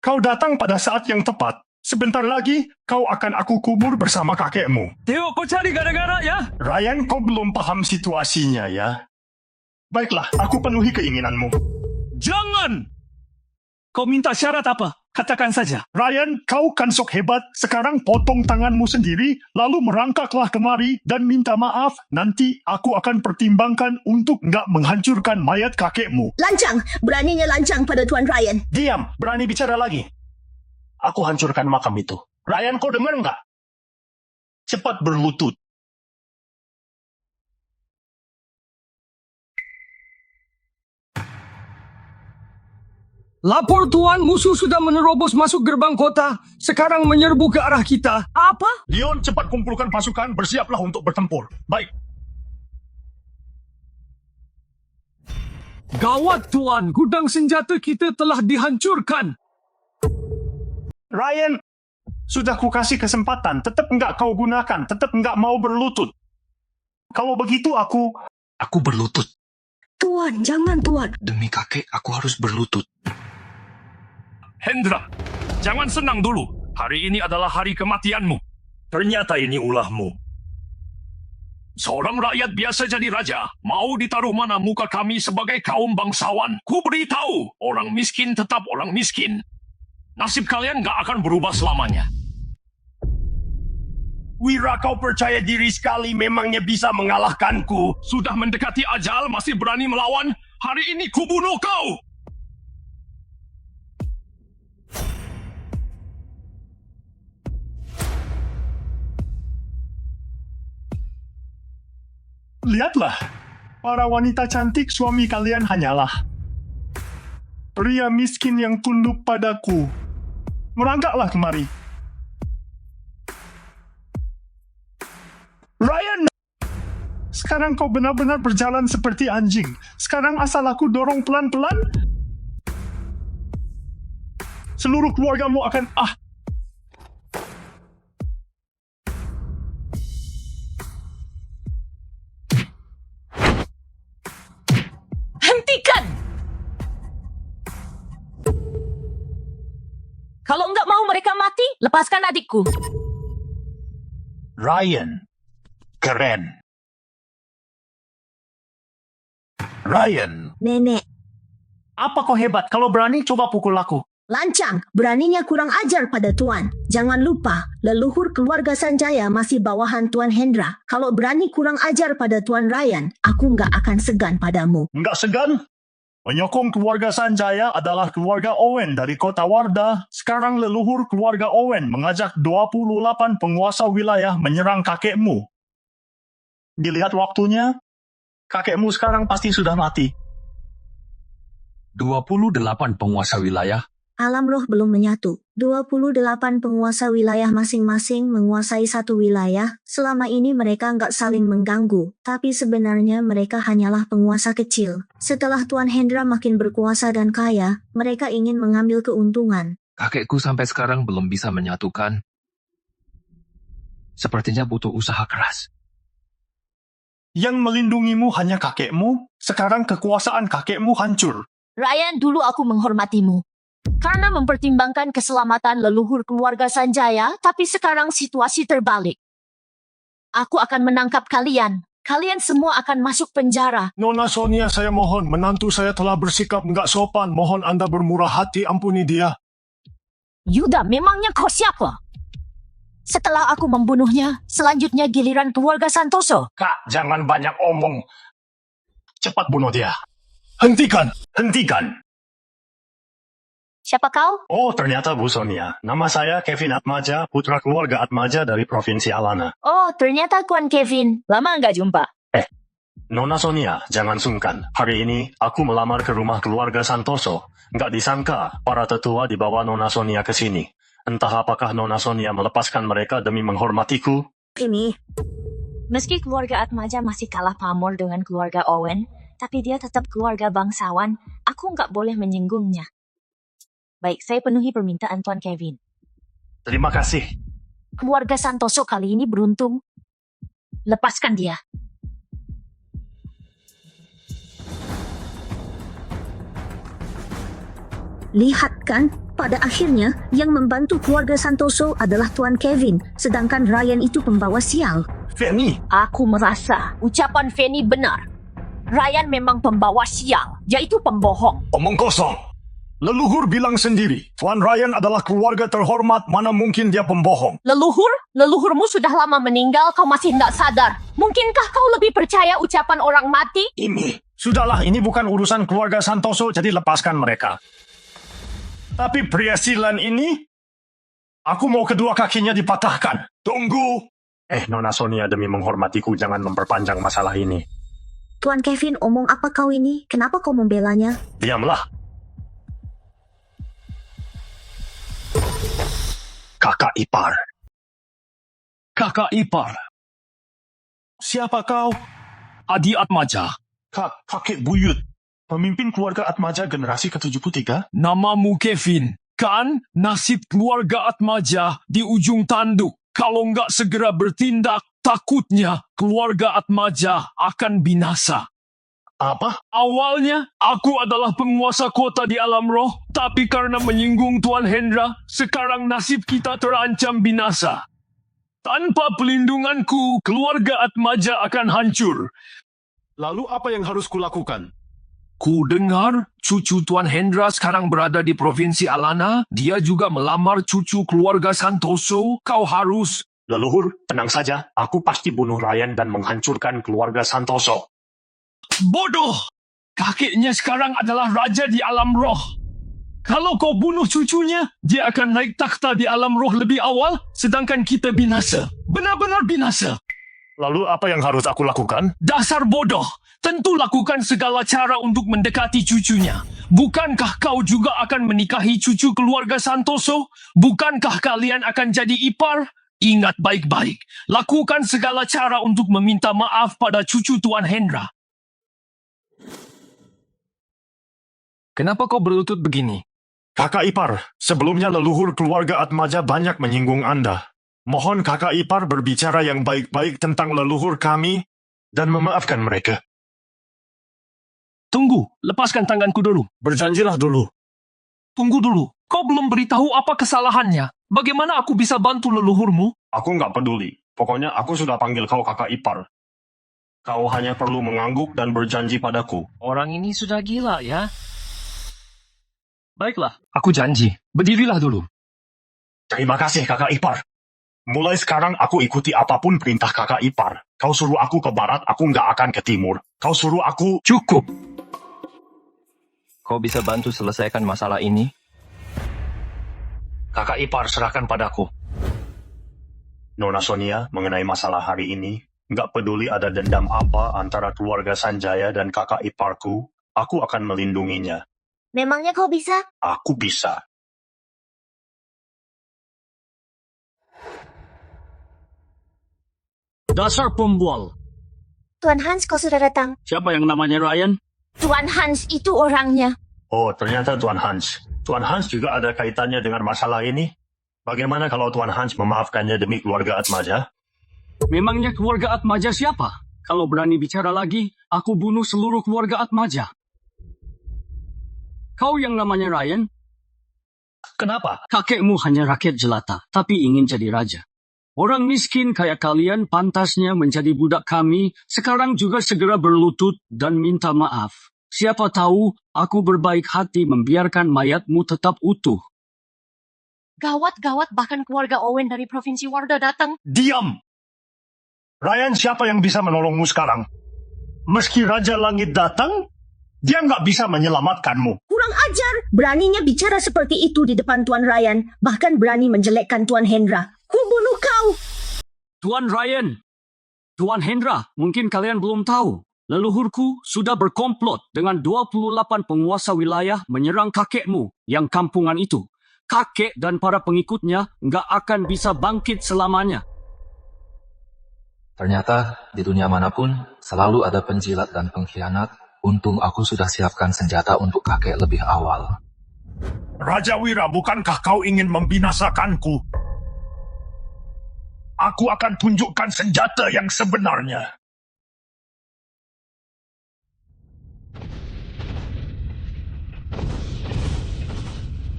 kau datang pada saat yang tepat. Sebentar lagi, kau akan aku kubur bersama kakekmu. Theo, kau cari gara-gara ya? Ryan, kau belum paham situasinya ya? Baiklah, aku penuhi keinginanmu. Jangan! Kau minta syarat apa? Katakan saja. Ryan, kau kan sok hebat. Sekarang potong tanganmu sendiri, lalu merangkaklah kemari dan minta maaf. Nanti aku akan pertimbangkan untuk nggak menghancurkan mayat kakekmu. Lancang, beraninya lancang pada Tuan Ryan. Diam, berani bicara lagi. Aku hancurkan makam itu. Ryan, kau dengar nggak? Cepat berlutut. Lapor Tuan, musuh sudah menerobos masuk gerbang kota. Sekarang menyerbu ke arah kita. Apa? Leon, cepat kumpulkan pasukan, bersiaplah untuk bertempur. Baik. Gawat Tuan, gudang senjata kita telah dihancurkan. Ryan, sudah kukasih kesempatan, tetap nggak kau gunakan, tetap nggak mau berlutut. Kalau begitu aku berlutut. Tuan, jangan Tuan. Demi kakek, aku harus berlutut. Hendra, jangan senang dulu. Hari ini adalah hari kematianmu. Ternyata ini ulahmu. Seorang rakyat biasa jadi raja. Mau ditaruh mana muka kami sebagai kaum bangsawan? Ku beritahu, orang miskin tetap orang miskin. Nasib kalian gak akan berubah selamanya. Wira, kau percaya diri sekali, memangnya bisa mengalahkanku. Sudah mendekati ajal, masih berani melawan? Hari ini ku bunuh kau! lihatlah, para wanita cantik suami kalian hanyalah pria miskin yang tunduk padaku. Merangkaklah kemari. Ryan! Sekarang kau benar-benar berjalan seperti anjing. Sekarang asal aku dorong pelan-pelan, seluruh keluargamu akan... Hentikan! Kalau enggak mau mereka mati, lepaskan adikku. Ryan, keren. Ryan, Nenek, Apa kau hebat? Kalau berani, coba pukul aku. lancang, beraninya kurang ajar pada Tuan. Jangan lupa, leluhur keluarga Sanjaya masih bawahan Tuan Hendra. Kalau berani kurang ajar pada Tuan Ryan, aku nggak akan segan padamu. Nggak segan? Penyokong keluarga Sanjaya adalah keluarga Owen dari kota Wardah. Sekarang leluhur keluarga Owen mengajak 28 penguasa wilayah menyerang kakekmu. Dilihat waktunya, kakekmu sekarang pasti sudah mati. 28 penguasa wilayah. Alam roh belum menyatu. 28 penguasa wilayah masing-masing menguasai satu wilayah. Selama ini mereka nggak saling mengganggu. Tapi sebenarnya mereka hanyalah penguasa kecil. Setelah Tuan Hendra makin berkuasa dan kaya, mereka ingin mengambil keuntungan. Kakekku sampai sekarang belum bisa menyatukan. Sepertinya butuh usaha keras. Yang melindungimu hanya kakekmu. Sekarang kekuasaan kakekmu hancur. Ryan, dulu aku menghormatimu. Karena mempertimbangkan keselamatan leluhur keluarga Sanjaya, tapi sekarang situasi terbalik. Aku akan menangkap kalian. Kalian semua akan masuk penjara. Nona Sonia, saya mohon, menantu saya telah bersikap nggak sopan. Mohon Anda bermurah hati, ampuni dia. Yuda, memangnya kau siapa? Setelah aku membunuhnya, selanjutnya giliran keluarga Santoso. Kak, jangan banyak omong. Cepat bunuh dia. Hentikan! Hentikan. Siapa kau? Oh, ternyata Bu Sonia. Nama saya Kevin Atmaja, putra keluarga Atmaja dari Provinsi Alana. Oh, ternyata Tuan Kevin. Lama nggak jumpa. Nona Sonia, jangan sungkan. Hari ini, aku melamar ke rumah keluarga Santoso. Nggak disangka, para tetua dibawa Nona Sonia ke sini. Entah apakah Nona Sonia melepaskan mereka demi menghormatiku. Ini, Meski keluarga Atmaja masih kalah pamor dengan keluarga Owen, tapi dia tetap keluarga bangsawan. Aku nggak boleh menyinggungnya. Baik, saya penuhi permintaan Tuan Kevin. Terima kasih. Keluarga Santoso kali ini beruntung. Lepaskan dia. lihat kan, pada akhirnya yang membantu keluarga Santoso adalah Tuan Kevin, sedangkan Ryan itu pembawa sial. Fanny, Aku merasa ucapan Fanny benar. Ryan memang pembawa sial, yaitu pembohong. omong kosong. Leluhur bilang sendiri, Tuan Ryan adalah keluarga terhormat, mana mungkin dia pembohong. Leluhurmu sudah lama meninggal, kau masih tidak sadar. Mungkinkah kau lebih percaya ucapan orang mati? Sudahlah, ini bukan urusan keluarga Santoso, jadi lepaskan mereka. Tapi pria silan ini, aku mau kedua kakinya dipatahkan. Tunggu! Nona Sonia, demi menghormatiku, jangan memperpanjang masalah ini. Tuan Kevin, omong apa kau ini? Kenapa kau membelanya? Diamlah. Kakak ipar. Kakak ipar, Siapa kau? Adi Atmaja. Kakek buyut. Pemimpin keluarga Atmaja generasi ke-73? Namamu Kevin. Kan nasib keluarga Atmaja di ujung tanduk. Kalau nggak segera bertindak, takutnya keluarga Atmaja akan binasa. Apa? Awalnya, aku adalah penguasa kota di alam roh, tapi karena menyinggung Tuan Hendra, sekarang nasib kita terancam binasa. Tanpa pelindunganku, keluarga Atmaja akan hancur. Lalu apa yang harus kulakukan? Ku dengar cucu Tuan Hendra sekarang berada di Provinsi Alana. Dia juga melamar cucu keluarga Santoso. Kau harus... Leluhur, tenang saja. Aku pasti bunuh Ryan dan menghancurkan keluarga Santoso. Bodoh! Kakeknya sekarang adalah raja di alam roh. Kalau kau bunuh cucunya, dia akan naik takhta di alam roh lebih awal, sedangkan kita binasa. Benar-benar binasa. Lalu apa yang harus aku lakukan? Dasar bodoh! Tentu lakukan segala cara untuk mendekati cucunya. Bukankah kau juga akan menikahi cucu keluarga Santoso? Bukankah kalian akan jadi ipar? Ingat baik-baik. Lakukan segala cara untuk meminta maaf pada cucu Tuan Hendra. Kenapa kau berlutut begini? Kakak ipar, sebelumnya leluhur keluarga Atmaja banyak menyinggung Anda. Mohon kakak ipar berbicara yang baik-baik tentang leluhur kami dan memaafkan mereka. Tunggu, lepaskan tanganku dulu. Berjanjilah dulu. Tunggu dulu, kau belum beritahu apa kesalahannya. Bagaimana aku bisa bantu leluhurmu? Aku nggak peduli. Pokoknya aku sudah panggil kau kakak ipar. Kau hanya perlu mengangguk dan berjanji padaku. Orang ini sudah gila ya. Baiklah. Aku janji. Berdirilah dulu. Terima kasih kakak ipar. Mulai sekarang aku ikuti apapun perintah kakak ipar. Kau suruh aku ke barat, aku nggak akan ke timur. Kau suruh aku... Cukup. kau bisa bantu selesaikan masalah ini? Kakak ipar serahkan padaku. Nona Sonia, mengenai masalah hari ini, nggak peduli ada dendam apa antara keluarga Sanjaya dan kakak iparku, aku akan melindunginya. Memangnya kau bisa? Aku bisa. Dasar pembual. Tuan Hans, kau sudah datang. Siapa yang namanya Ryan? Tuan Hans itu orangnya. Oh, ternyata Tuan Hans. Tuan Hans juga ada kaitannya dengan masalah ini. Bagaimana kalau Tuan Hans memaafkannya demi keluarga Atmaja? Memangnya keluarga Atmaja siapa? Kalau berani bicara lagi, aku bunuh seluruh keluarga Atmaja. Kau yang namanya Ryan? Kenapa? Kakekmu hanya rakyat jelata, tapi ingin jadi raja. Orang miskin kayak kalian pantasnya menjadi budak kami, sekarang juga segera berlutut dan minta maaf. Siapa tahu aku berbaik hati membiarkan mayatmu tetap utuh. Gawat-gawat, bahkan keluarga Owen dari Provinsi Warda datang. Diam! Ryan, siapa yang bisa menolongmu sekarang? Meski Raja Langit datang, dia nggak bisa menyelamatkanmu. Kurang ajar. Beraninya bicara seperti itu di depan Tuan Ryan. Bahkan berani menjelekkan Tuan Hendra. Kubunuh kau! Tuan Ryan, Tuan Hendra, mungkin kalian belum tahu. Leluhurku sudah berkomplot dengan 28 penguasa wilayah menyerang kakekmu yang kampungan itu. Kakek dan para pengikutnya nggak akan bisa bangkit selamanya. Ternyata di dunia manapun selalu ada penjilat dan pengkhianat. Untung aku sudah siapkan senjata untuk kakek lebih awal. Raja Wira, bukankah kau ingin membinasakanku? Aku akan tunjukkan senjata yang sebenarnya.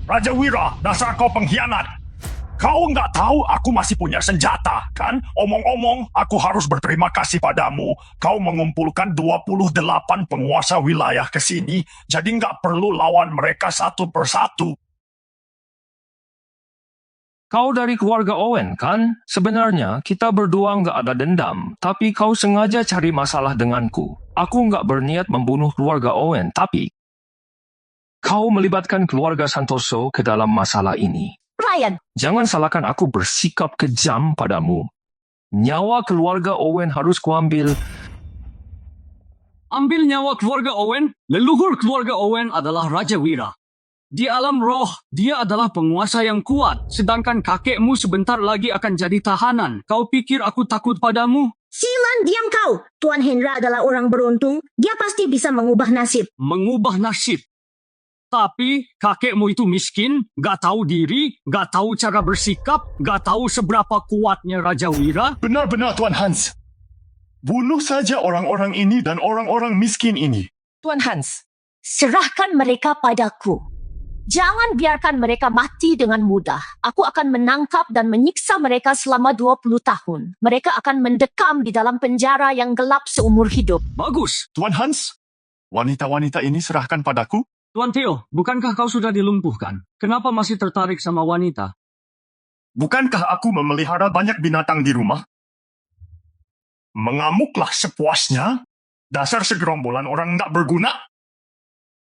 Raja Wira, dasar kau pengkhianat. Kau nggak tahu aku masih punya senjata, kan? Omong-omong, aku harus berterima kasih padamu. Kau mengumpulkan 28 penguasa wilayah ke sini, jadi nggak perlu lawan mereka satu persatu. Kau dari keluarga Owen, kan? Sebenarnya, kita berdua nggak ada dendam, tapi kau sengaja cari masalah denganku. Aku nggak berniat membunuh keluarga Owen, tapi kau melibatkan keluarga Santoso ke dalam masalah ini. Ryan, Jangan salahkan aku bersikap kejam padamu. Nyawa keluarga Owen harus kuambil. Ambil nyawa keluarga Owen? Leluhur keluarga Owen adalah Raja Wira. Di alam roh, dia adalah penguasa yang kuat, sedangkan kakekmu sebentar lagi akan jadi tahanan. Kau pikir aku takut padamu? Silan, diam kau. Tuan Hendra adalah orang beruntung. Dia pasti bisa mengubah nasib. Mengubah nasib. Tapi kakekmu itu miskin, gak tahu diri, gak tahu cara bersikap, gak tahu seberapa kuatnya Raja Wira. Benar-benar Tuan Hans. Bunuh saja orang-orang ini dan orang-orang miskin ini. Tuan Hans, serahkan mereka padaku. Jangan biarkan mereka mati dengan mudah. Aku akan menangkap dan menyiksa mereka selama 20 tahun. Mereka akan mendekam di dalam penjara yang gelap seumur hidup. Bagus. Tuan Hans, wanita-wanita ini serahkan padaku. Tuan Theo, bukankah kau sudah dilumpuhkan? Kenapa masih tertarik sama wanita? Bukankah aku memelihara banyak binatang di rumah? Mengamuklah sepuasnya. Dasar segerombolan orang nggak berguna.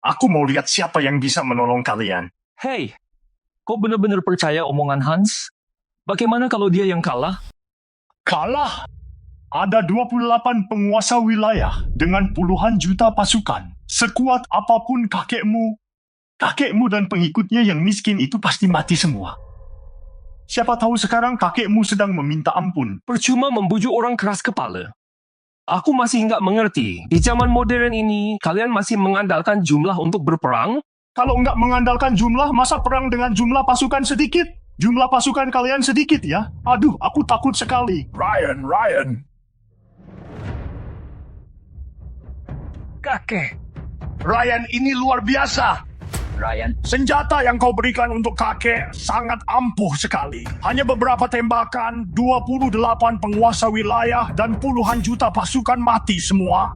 Aku mau lihat siapa yang bisa menolong kalian. Hei, kau benar-benar percaya omongan Hans? Bagaimana kalau dia yang kalah? Kalah? Ada 28 penguasa wilayah dengan puluhan juta pasukan. Sekuat apapun kakekmu dan pengikutnya yang miskin itu pasti mati semua. Siapa tahu sekarang kakekmu sedang meminta ampun. Percuma membujuk orang keras kepala. Aku masih nggak mengerti. Di zaman modern ini, kalian masih mengandalkan jumlah untuk berperang? Kalau nggak mengandalkan jumlah, masa perang dengan jumlah pasukan sedikit? Jumlah pasukan kalian sedikit ya? Aduh, aku takut sekali. Ryan. Kakek. Ryan ini luar biasa. Ryan. Senjata yang kau berikan untuk kakek sangat ampuh sekali. Hanya beberapa tembakan, 28 penguasa wilayah, dan puluhan juta pasukan mati semua.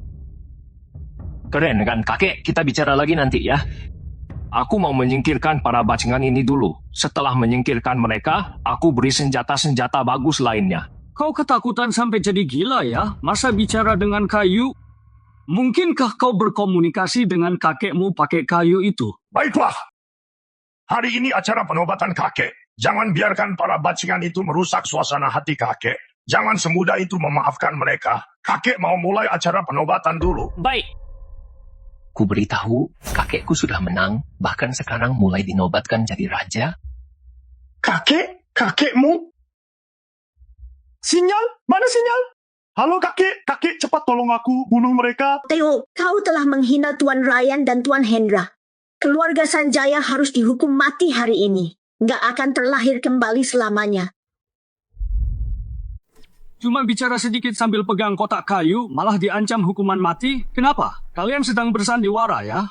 Keren kan kakek? Kita bicara lagi nanti ya. Aku mau menyingkirkan para bajingan ini dulu. Setelah menyingkirkan mereka, aku beri senjata-senjata bagus lainnya. Kau ketakutan sampai jadi gila ya? Masa bicara dengan kayu? Mungkinkah kau berkomunikasi dengan kakekmu pakai kayu itu? Baiklah. Hari ini acara penobatan kakek. Jangan biarkan para bajingan itu merusak suasana hati kakek. Jangan semudah itu memaafkan mereka. Kakek mau mulai acara penobatan dulu. Baik. Ku beritahu, kakekku sudah menang, bahkan sekarang mulai dinobatkan jadi raja. Kakekmu? Sinyal? Mana sinyal? Halo kakek, cepat tolong aku bunuh mereka. Theo, kau telah menghina Tuan Ryan dan Tuan Hendra. Keluarga Sanjaya harus dihukum mati hari ini. Nggak akan terlahir kembali selamanya. Cuma bicara sedikit sambil pegang kotak kayu, malah diancam hukuman mati? Kenapa? Kalian sedang bersandiwara ya?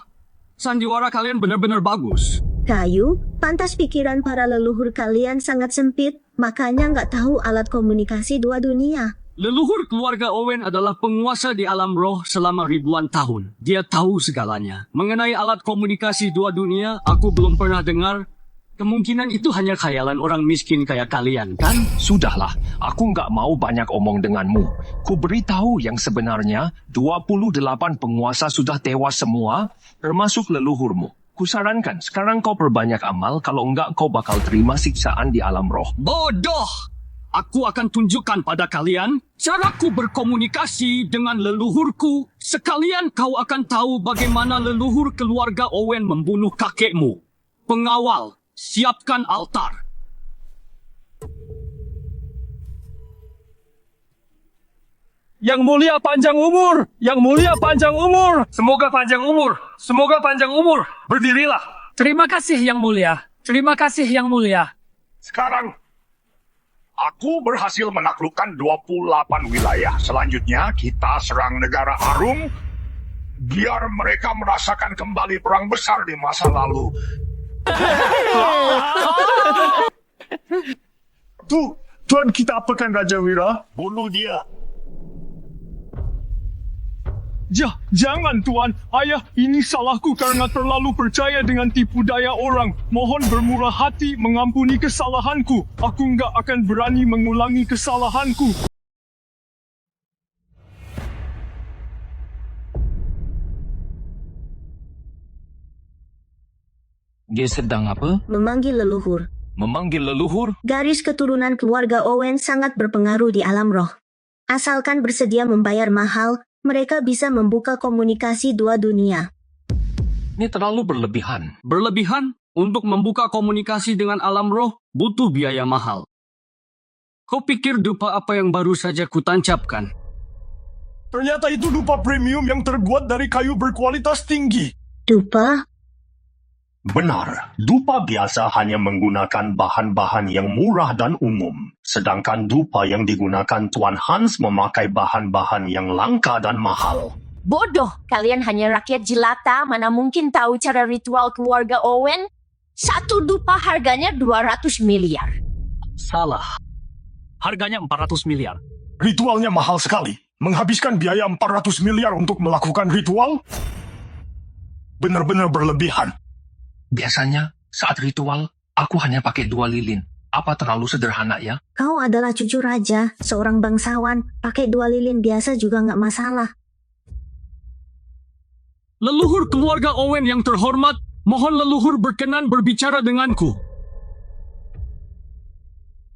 Sandiwara kalian benar-benar bagus. Kayu, pantas pikiran para leluhur kalian sangat sempit, makanya nggak tahu alat komunikasi dua dunia. Leluhur keluarga Owen adalah penguasa di alam roh selama ribuan tahun. Dia tahu segalanya. Mengenai alat komunikasi dua dunia, aku belum pernah dengar. Kemungkinan itu hanya khayalan orang miskin kayak kalian, kan? Sudahlah, aku nggak mau banyak omong denganmu. Ku beritahu yang sebenarnya, 28 penguasa sudah tewas semua, termasuk leluhurmu. Kusarankan, sekarang kau perbanyak amal, kalau enggak kau bakal terima siksaan di alam roh. Bodoh! Aku akan tunjukkan pada kalian caraku berkomunikasi dengan leluhurku. Sekalian kau akan tahu bagaimana leluhur keluarga Owen membunuh kakekmu. Pengawal, siapkan altar. Yang mulia panjang umur! Yang mulia panjang umur! Semoga panjang umur! Semoga panjang umur! Berdirilah! Terima kasih Yang Mulia. Terima kasih Yang Mulia. Sekarang, aku berhasil menaklukkan 28 wilayah. Selanjutnya, kita serang negara Arum, biar mereka merasakan kembali perang besar di masa lalu. Tuan kita apakan Raja Wira? Bunuh dia. Jangan Tuan, ayah, ini salahku karena terlalu percaya dengan tipu daya orang. Mohon bermurah hati mengampuni kesalahanku. Aku nggak akan berani mengulangi kesalahanku. Dia sedang apa? Memanggil leluhur. Memanggil leluhur? Garis keturunan keluarga Owen sangat berpengaruh di alam roh. Asalkan bersedia membayar mahal, mereka bisa membuka komunikasi dua dunia. Ini terlalu berlebihan. Berlebihan? Untuk membuka komunikasi dengan alam roh, butuh biaya mahal. Kau pikir dupa apa yang baru saja kutancapkan? Ternyata itu dupa premium yang terbuat dari kayu berkualitas tinggi. Dupa? Benar, dupa biasa hanya menggunakan bahan-bahan yang murah dan umum. Sedangkan dupa yang digunakan Tuan Hans memakai bahan-bahan yang langka dan mahal. Bodoh, kalian hanya rakyat jelata, mana mungkin tahu cara ritual keluarga Owen? Satu dupa harganya 200 miliar. Salah. Harganya 400 miliar. Ritualnya mahal sekali. Menghabiskan biaya 400 miliar untuk melakukan ritual? Benar-benar berlebihan. Biasanya, saat ritual, aku hanya pakai 2 lilin. Apa terlalu sederhana ya? Kau adalah cucu raja, seorang bangsawan. Pakai 2 lilin biasa juga nggak masalah. Leluhur keluarga Owen yang terhormat, mohon leluhur berkenan berbicara denganku.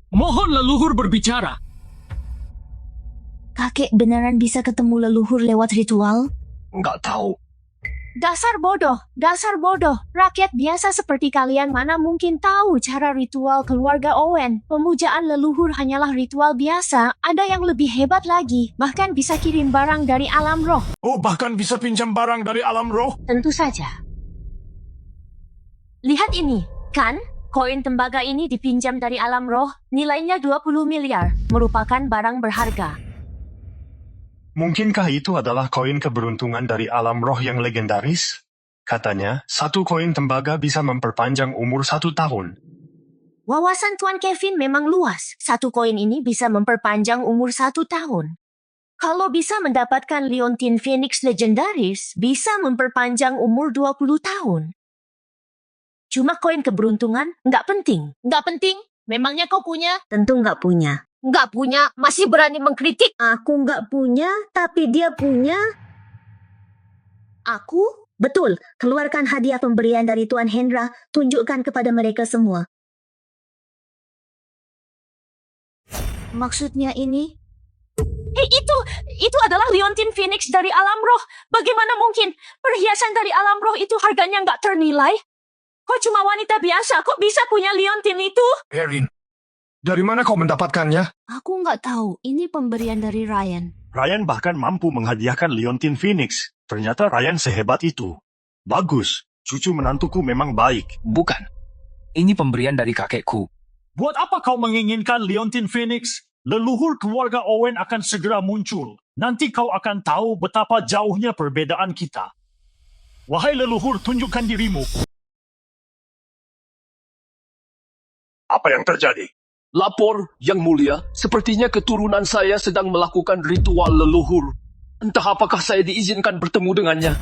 Mohon leluhur berbicara. Kakek beneran bisa ketemu leluhur lewat ritual? Nggak tahu. Dasar bodoh. Rakyat biasa seperti kalian mana mungkin tahu cara ritual keluarga Owen. Pemujaan leluhur hanyalah ritual biasa. Ada yang lebih hebat lagi. Bahkan bisa kirim barang dari alam roh. Oh, bahkan bisa pinjam barang dari alam roh? Tentu saja. Lihat ini, kan? Koin tembaga ini dipinjam dari alam roh. Nilainya 20 miliar. Merupakan barang berharga. Mungkinkah itu adalah koin keberuntungan dari alam roh yang legendaris? Katanya, satu koin tembaga bisa memperpanjang umur 1 tahun. Wawasan Tuan Kevin memang luas. Satu koin ini bisa memperpanjang umur 1 tahun. Kalau bisa mendapatkan Leontine Phoenix legendaris, bisa memperpanjang umur 20 tahun. Cuma koin keberuntungan nggak penting. Nggak penting? Memangnya kau punya? Tentu nggak punya. Nggak punya, masih berani mengkritik? Aku nggak punya, tapi dia punya. Aku? Betul. Keluarkan hadiah pemberian dari Tuan Hendra. Tunjukkan kepada mereka semua. Maksudnya ini? Hei, itu adalah liontin Phoenix dari alam roh. Bagaimana mungkin perhiasan dari alam roh itu harganya nggak ternilai? Kok cuma wanita biasa, kok bisa punya liontin itu? Erin, dari mana kau mendapatkannya? Aku nggak tahu. Ini pemberian dari Ryan. Ryan bahkan mampu menghadiahkan liontin Phoenix. Ternyata Ryan sehebat itu. Bagus, cucu menantuku memang baik. Bukan. Ini pemberian dari kakekku. Buat apa kau menginginkan liontin Phoenix? Leluhur keluarga Owen akan segera muncul. Nanti kau akan tahu betapa jauhnya perbedaan kita. Wahai leluhur, tunjukkan dirimu. Apa yang terjadi? Lapor, Yang Mulia. Sepertinya keturunan saya sedang melakukan ritual leluhur. Entah apakah saya diizinkan bertemu dengannya.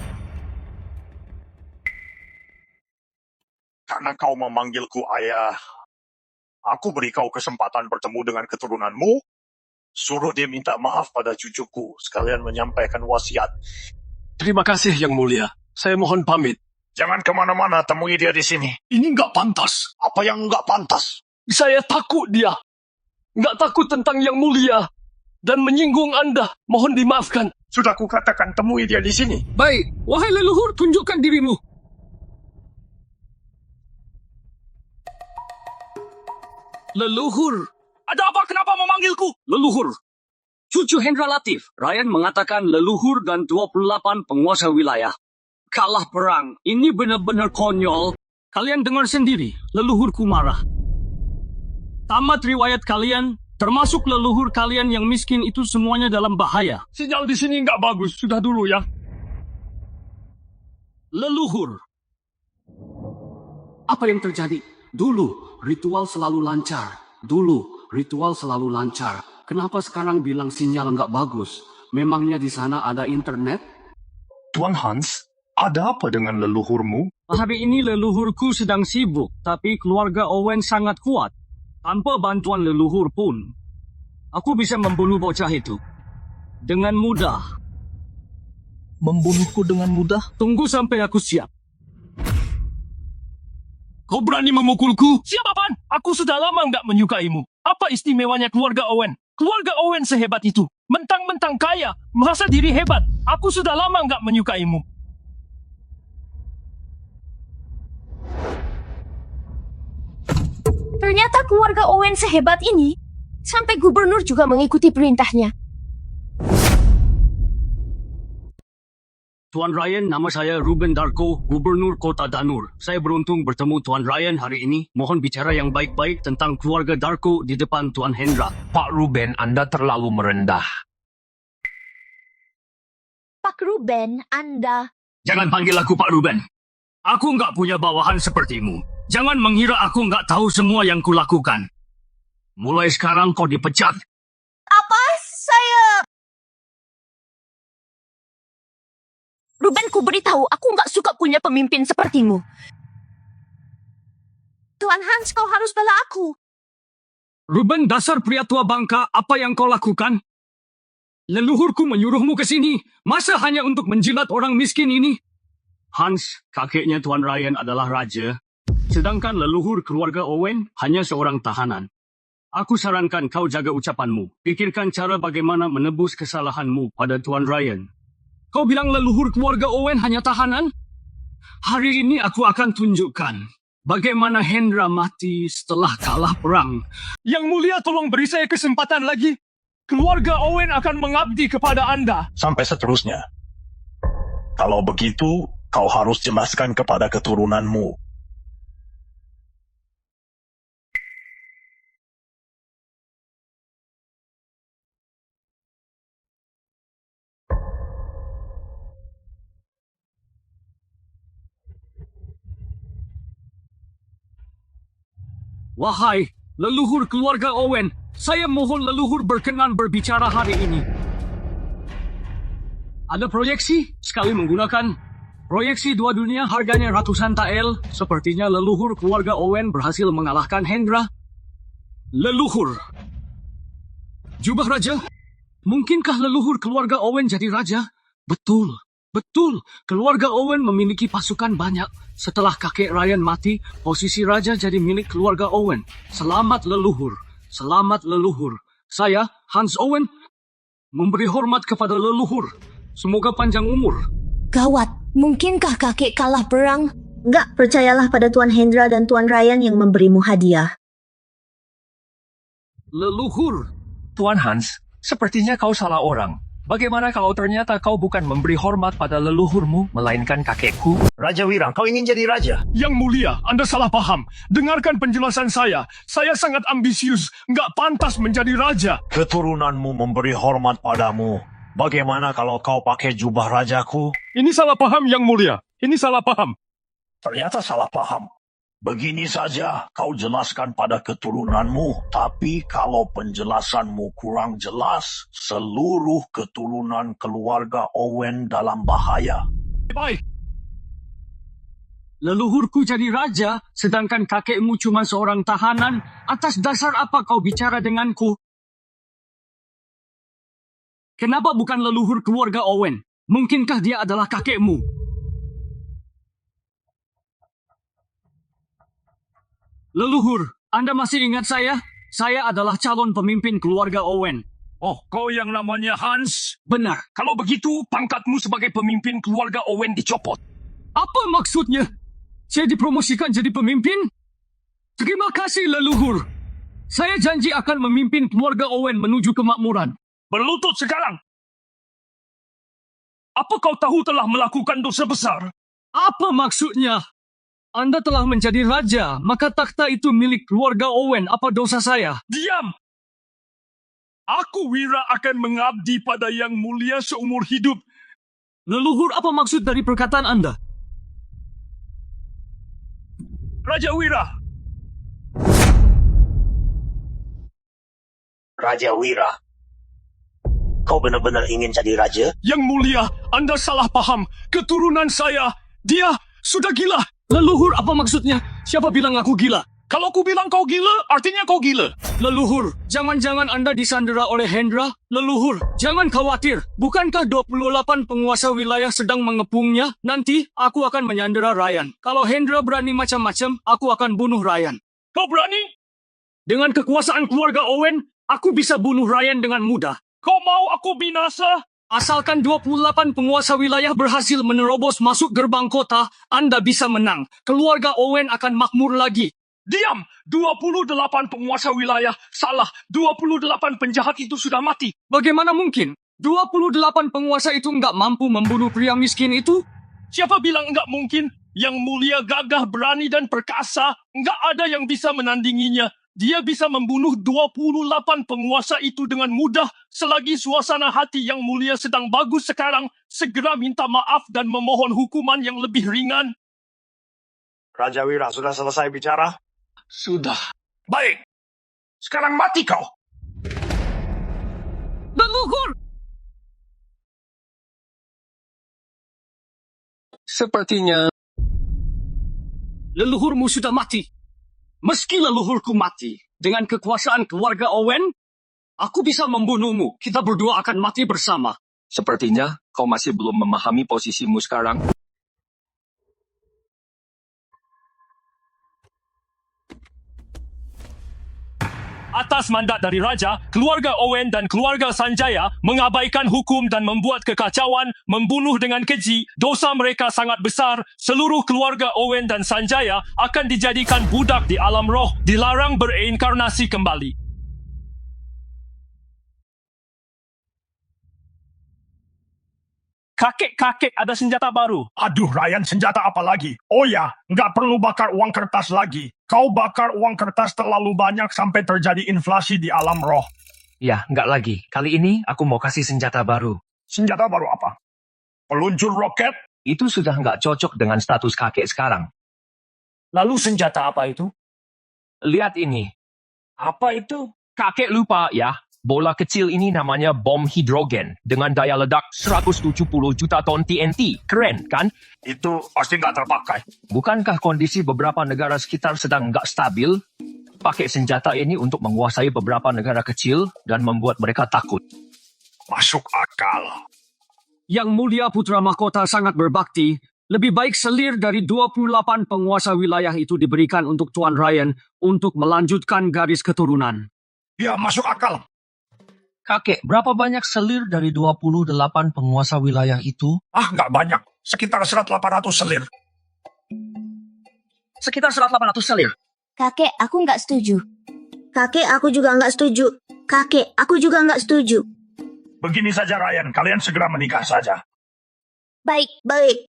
Karena kau memanggilku ayah, aku beri kau kesempatan bertemu dengan keturunanmu. Suruh dia minta maaf pada cucuku, sekalian menyampaikan wasiat. Terima kasih, Yang Mulia. Saya mohon pamit. Jangan kemana-mana, temui dia di sini. Ini nggak pantas. Apa yang nggak pantas? Saya takut dia. Nggak takut tentang Yang Mulia. Dan menyinggung Anda. Mohon dimaafkan. Sudah kukatakan temui dia di sini. Baik, wahai leluhur, tunjukkan dirimu. Leluhur. Ada apa? Kenapa memanggilku? Leluhur. Cucu Hendra Latif, Ryan mengatakan leluhur dan 28 penguasa wilayah kalah perang. Ini benar-benar konyol. Kalian dengar sendiri, leluhurku marah. Tamat riwayat kalian, termasuk leluhur kalian yang miskin itu semuanya dalam bahaya. Sinyal di sini nggak bagus. Sudah dulu ya. Leluhur. Apa yang terjadi? Dulu, ritual selalu lancar. Kenapa sekarang bilang sinyal nggak bagus? Memangnya di sana ada internet? Tuan Hans, ada apa dengan leluhurmu? Hari ini leluhurku sedang sibuk, tapi keluarga Owen sangat kuat. Tanpa bantuan leluhur pun, aku bisa membunuh bocah itu. Dengan mudah. Membunuhku dengan mudah? Tunggu sampai aku siap. Kau berani memukulku? Siap apaan? Aku sudah lama nggak menyukaimu. Apa istimewanya keluarga Owen? Keluarga Owen sehebat itu. Mentang-mentang kaya, merasa diri hebat. Aku sudah lama nggak menyukaimu. Ternyata keluarga Owen sehebat ini. Sampai gubernur juga mengikuti perintahnya. Tuan Ryan, nama saya Ruben Darko, Gubernur Kota Danur. Saya beruntung bertemu Tuan Ryan hari ini. Mohon bicara yang baik-baik tentang keluarga Darko di depan Tuan Hendra. Pak Ruben, Anda terlalu merendah. Pak Ruben, Anda... Jangan panggil aku Pak Ruben. Aku nggak punya bawahan sepertimu. Jangan mengira aku nggak tahu semua yang kulakukan. Mulai sekarang kau dipecat. Apa? Saya... Ruben, ku beritahu, aku nggak suka punya pemimpin sepertimu. Tuan Hans, kau harus bela aku. Ruben, dasar pria tua bangka, apa yang kau lakukan? Leluhurku menyuruhmu ke sini. Masa hanya untuk menjilat orang miskin ini? Hans, kakeknya Tuan Ryan adalah raja. Sedangkan leluhur keluarga Owen hanya seorang tahanan. Aku sarankan kau jaga ucapanmu. Pikirkan cara bagaimana menebus kesalahanmu pada Tuan Ryan. Kau bilang leluhur keluarga Owen hanya tahanan? Hari ini aku akan tunjukkan bagaimana Hendra mati setelah kalah perang. Yang Mulia, tolong beri saya kesempatan lagi. Keluarga Owen akan mengabdi kepada Anda. Sampai seterusnya. Kalau begitu, kau harus jelaskan kepada keturunanmu. Wahai leluhur keluarga Owen, saya mohon leluhur berkenan berbicara hari ini. Ada proyeksi sekali menggunakan proyeksi dua dunia harganya ratusan tael. Sepertinya leluhur keluarga Owen berhasil mengalahkan Hendra. Leluhur. Jubah raja? Mungkinkah leluhur keluarga Owen jadi raja? Betul. Betul, keluarga Owen memiliki pasukan banyak. Setelah kakek Ryan mati, posisi raja jadi milik keluarga Owen. Selamat leluhur, selamat leluhur. Saya, Hans Owen, memberi hormat kepada leluhur. Semoga panjang umur. Gawat, mungkinkah kakek kalah perang? Enggak, percayalah pada Tuan Hendra dan Tuan Ryan yang memberimu hadiah. Leluhur. Tuan Hans, sepertinya kau salah orang. Bagaimana kalau ternyata kau bukan memberi hormat pada leluhurmu, melainkan kakekku? Raja Wira, kau ingin jadi raja? Yang mulia, Anda salah paham. Dengarkan penjelasan saya. Saya sangat ambisius, nggak pantas menjadi raja. Keturunanmu memberi hormat padamu. Bagaimana kalau kau pakai jubah rajaku? Ini salah paham, Yang mulia. Ini salah paham. Ternyata salah paham. Begini saja, kau jelaskan pada keturunanmu. Tapi kalau penjelasanmu kurang jelas, seluruh keturunan keluarga Owen dalam bahaya. Baik. Leluhurku jadi raja, sedangkan kakekmu cuma seorang tahanan. Atas dasar apa kau bicara denganku? Kenapa bukan leluhur keluarga Owen? Mungkinkah dia adalah kakekmu? Leluhur, Anda masih ingat saya? Saya adalah calon pemimpin keluarga Owen. Oh, kau yang namanya Hans? Benar. Kalau begitu, pangkatmu sebagai pemimpin keluarga Owen dicopot. Apa maksudnya? Saya dipromosikan jadi pemimpin? Terima kasih, leluhur. Saya janji akan memimpin keluarga Owen menuju kemakmuran. Berlutut sekarang. Apa kau tahu telah melakukan dosa besar? Apa maksudnya? Anda telah menjadi raja, maka takhta itu milik keluarga Owen. Apa dosa saya? Diam! Aku Wira akan mengabdi pada Yang Mulia seumur hidup. Leluhur, apa maksud dari perkataan Anda? Raja Wira. Raja Wira, kau benar-benar ingin jadi raja? Yang Mulia, Anda salah paham. Keturunan saya, dia sudah gila. Leluhur, apa maksudnya? Siapa bilang aku gila? Kalau aku bilang kau gila, artinya kau gila. Leluhur, jangan-jangan Anda disandera oleh Hendra? Leluhur, jangan khawatir. Bukankah 28 penguasa wilayah sedang mengepungnya? Nanti, aku akan menyandera Ryan. Kalau Hendra berani macam-macam, aku akan bunuh Ryan. Kau berani? Dengan kekuasaan keluarga Owen, aku bisa bunuh Ryan dengan mudah. Kau mau aku binasa? Asalkan 28 penguasa wilayah berhasil menerobos masuk gerbang kota, Anda bisa menang. Keluarga Owen akan makmur lagi. Diam! 28 penguasa wilayah. Salah, 28 penjahat itu sudah mati. Bagaimana mungkin? 28 penguasa itu nggak mampu membunuh pria miskin itu? Siapa bilang nggak mungkin? Yang Mulia gagah, berani, dan perkasa. Nggak ada yang bisa menandinginya. Dia bisa membunuh 28 penguasa itu dengan mudah selagi suasana hati Yang Mulia sedang bagus sekarang. Segera minta maaf dan memohon hukuman yang lebih ringan. Raja Wira, sudah selesai bicara? Sudah. Baik. Sekarang mati kau. Leluhur! Sepertinya leluhurmu sudah mati. Meski leluhurku mati, dengan kekuasaan keluarga Owen, aku bisa membunuhmu. Kita berdua akan mati bersama. Sepertinya kau masih belum memahami posisimu sekarang. Atas mandat dari Raja, keluarga Owen dan keluarga Sanjaya mengabaikan hukum dan membuat kekacauan, membunuh dengan keji. Dosa mereka sangat besar. Seluruh keluarga Owen dan Sanjaya akan dijadikan budak di alam roh, dilarang bereinkarnasi kembali. Kakek-kakek ada senjata baru. Aduh, Ryan, senjata apa lagi? Oh ya, nggak perlu bakar uang kertas lagi. Kau bakar uang kertas terlalu banyak sampai terjadi inflasi di alam roh. Ya, nggak lagi. Kali ini aku mau kasih senjata baru. Senjata baru apa? Peluncur roket? Itu sudah nggak cocok dengan status kakek sekarang. Lalu senjata apa itu? Lihat ini. Apa itu? Kakek lupa ya. Bola kecil ini namanya bom hidrogen dengan daya ledak 170 juta ton TNT. Keren, kan? Itu pasti nggak terpakai. Bukankah kondisi beberapa negara sekitar sedang nggak stabil? Pakai senjata ini untuk menguasai beberapa negara kecil dan membuat mereka takut. Masuk akal. Yang Mulia Putra Mahkota sangat berbakti. Lebih baik selir dari 28 penguasa wilayah itu diberikan untuk Tuan Ryan untuk melanjutkan garis keturunan. Ya, masuk akal. Kakek, berapa banyak selir dari 28 penguasa wilayah itu? Ah, nggak banyak. Sekitar 1.800 selir. Sekitar 1.800 selir. Kakek, aku nggak setuju. Kakek, aku juga nggak setuju. Kakek, aku juga nggak setuju. Begini saja, Ryan. Kalian segera menikah saja. Baik.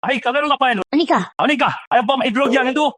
Ay, kalian ngapain? Menikah. Nikah. Ayaw pa maidrog yan ito.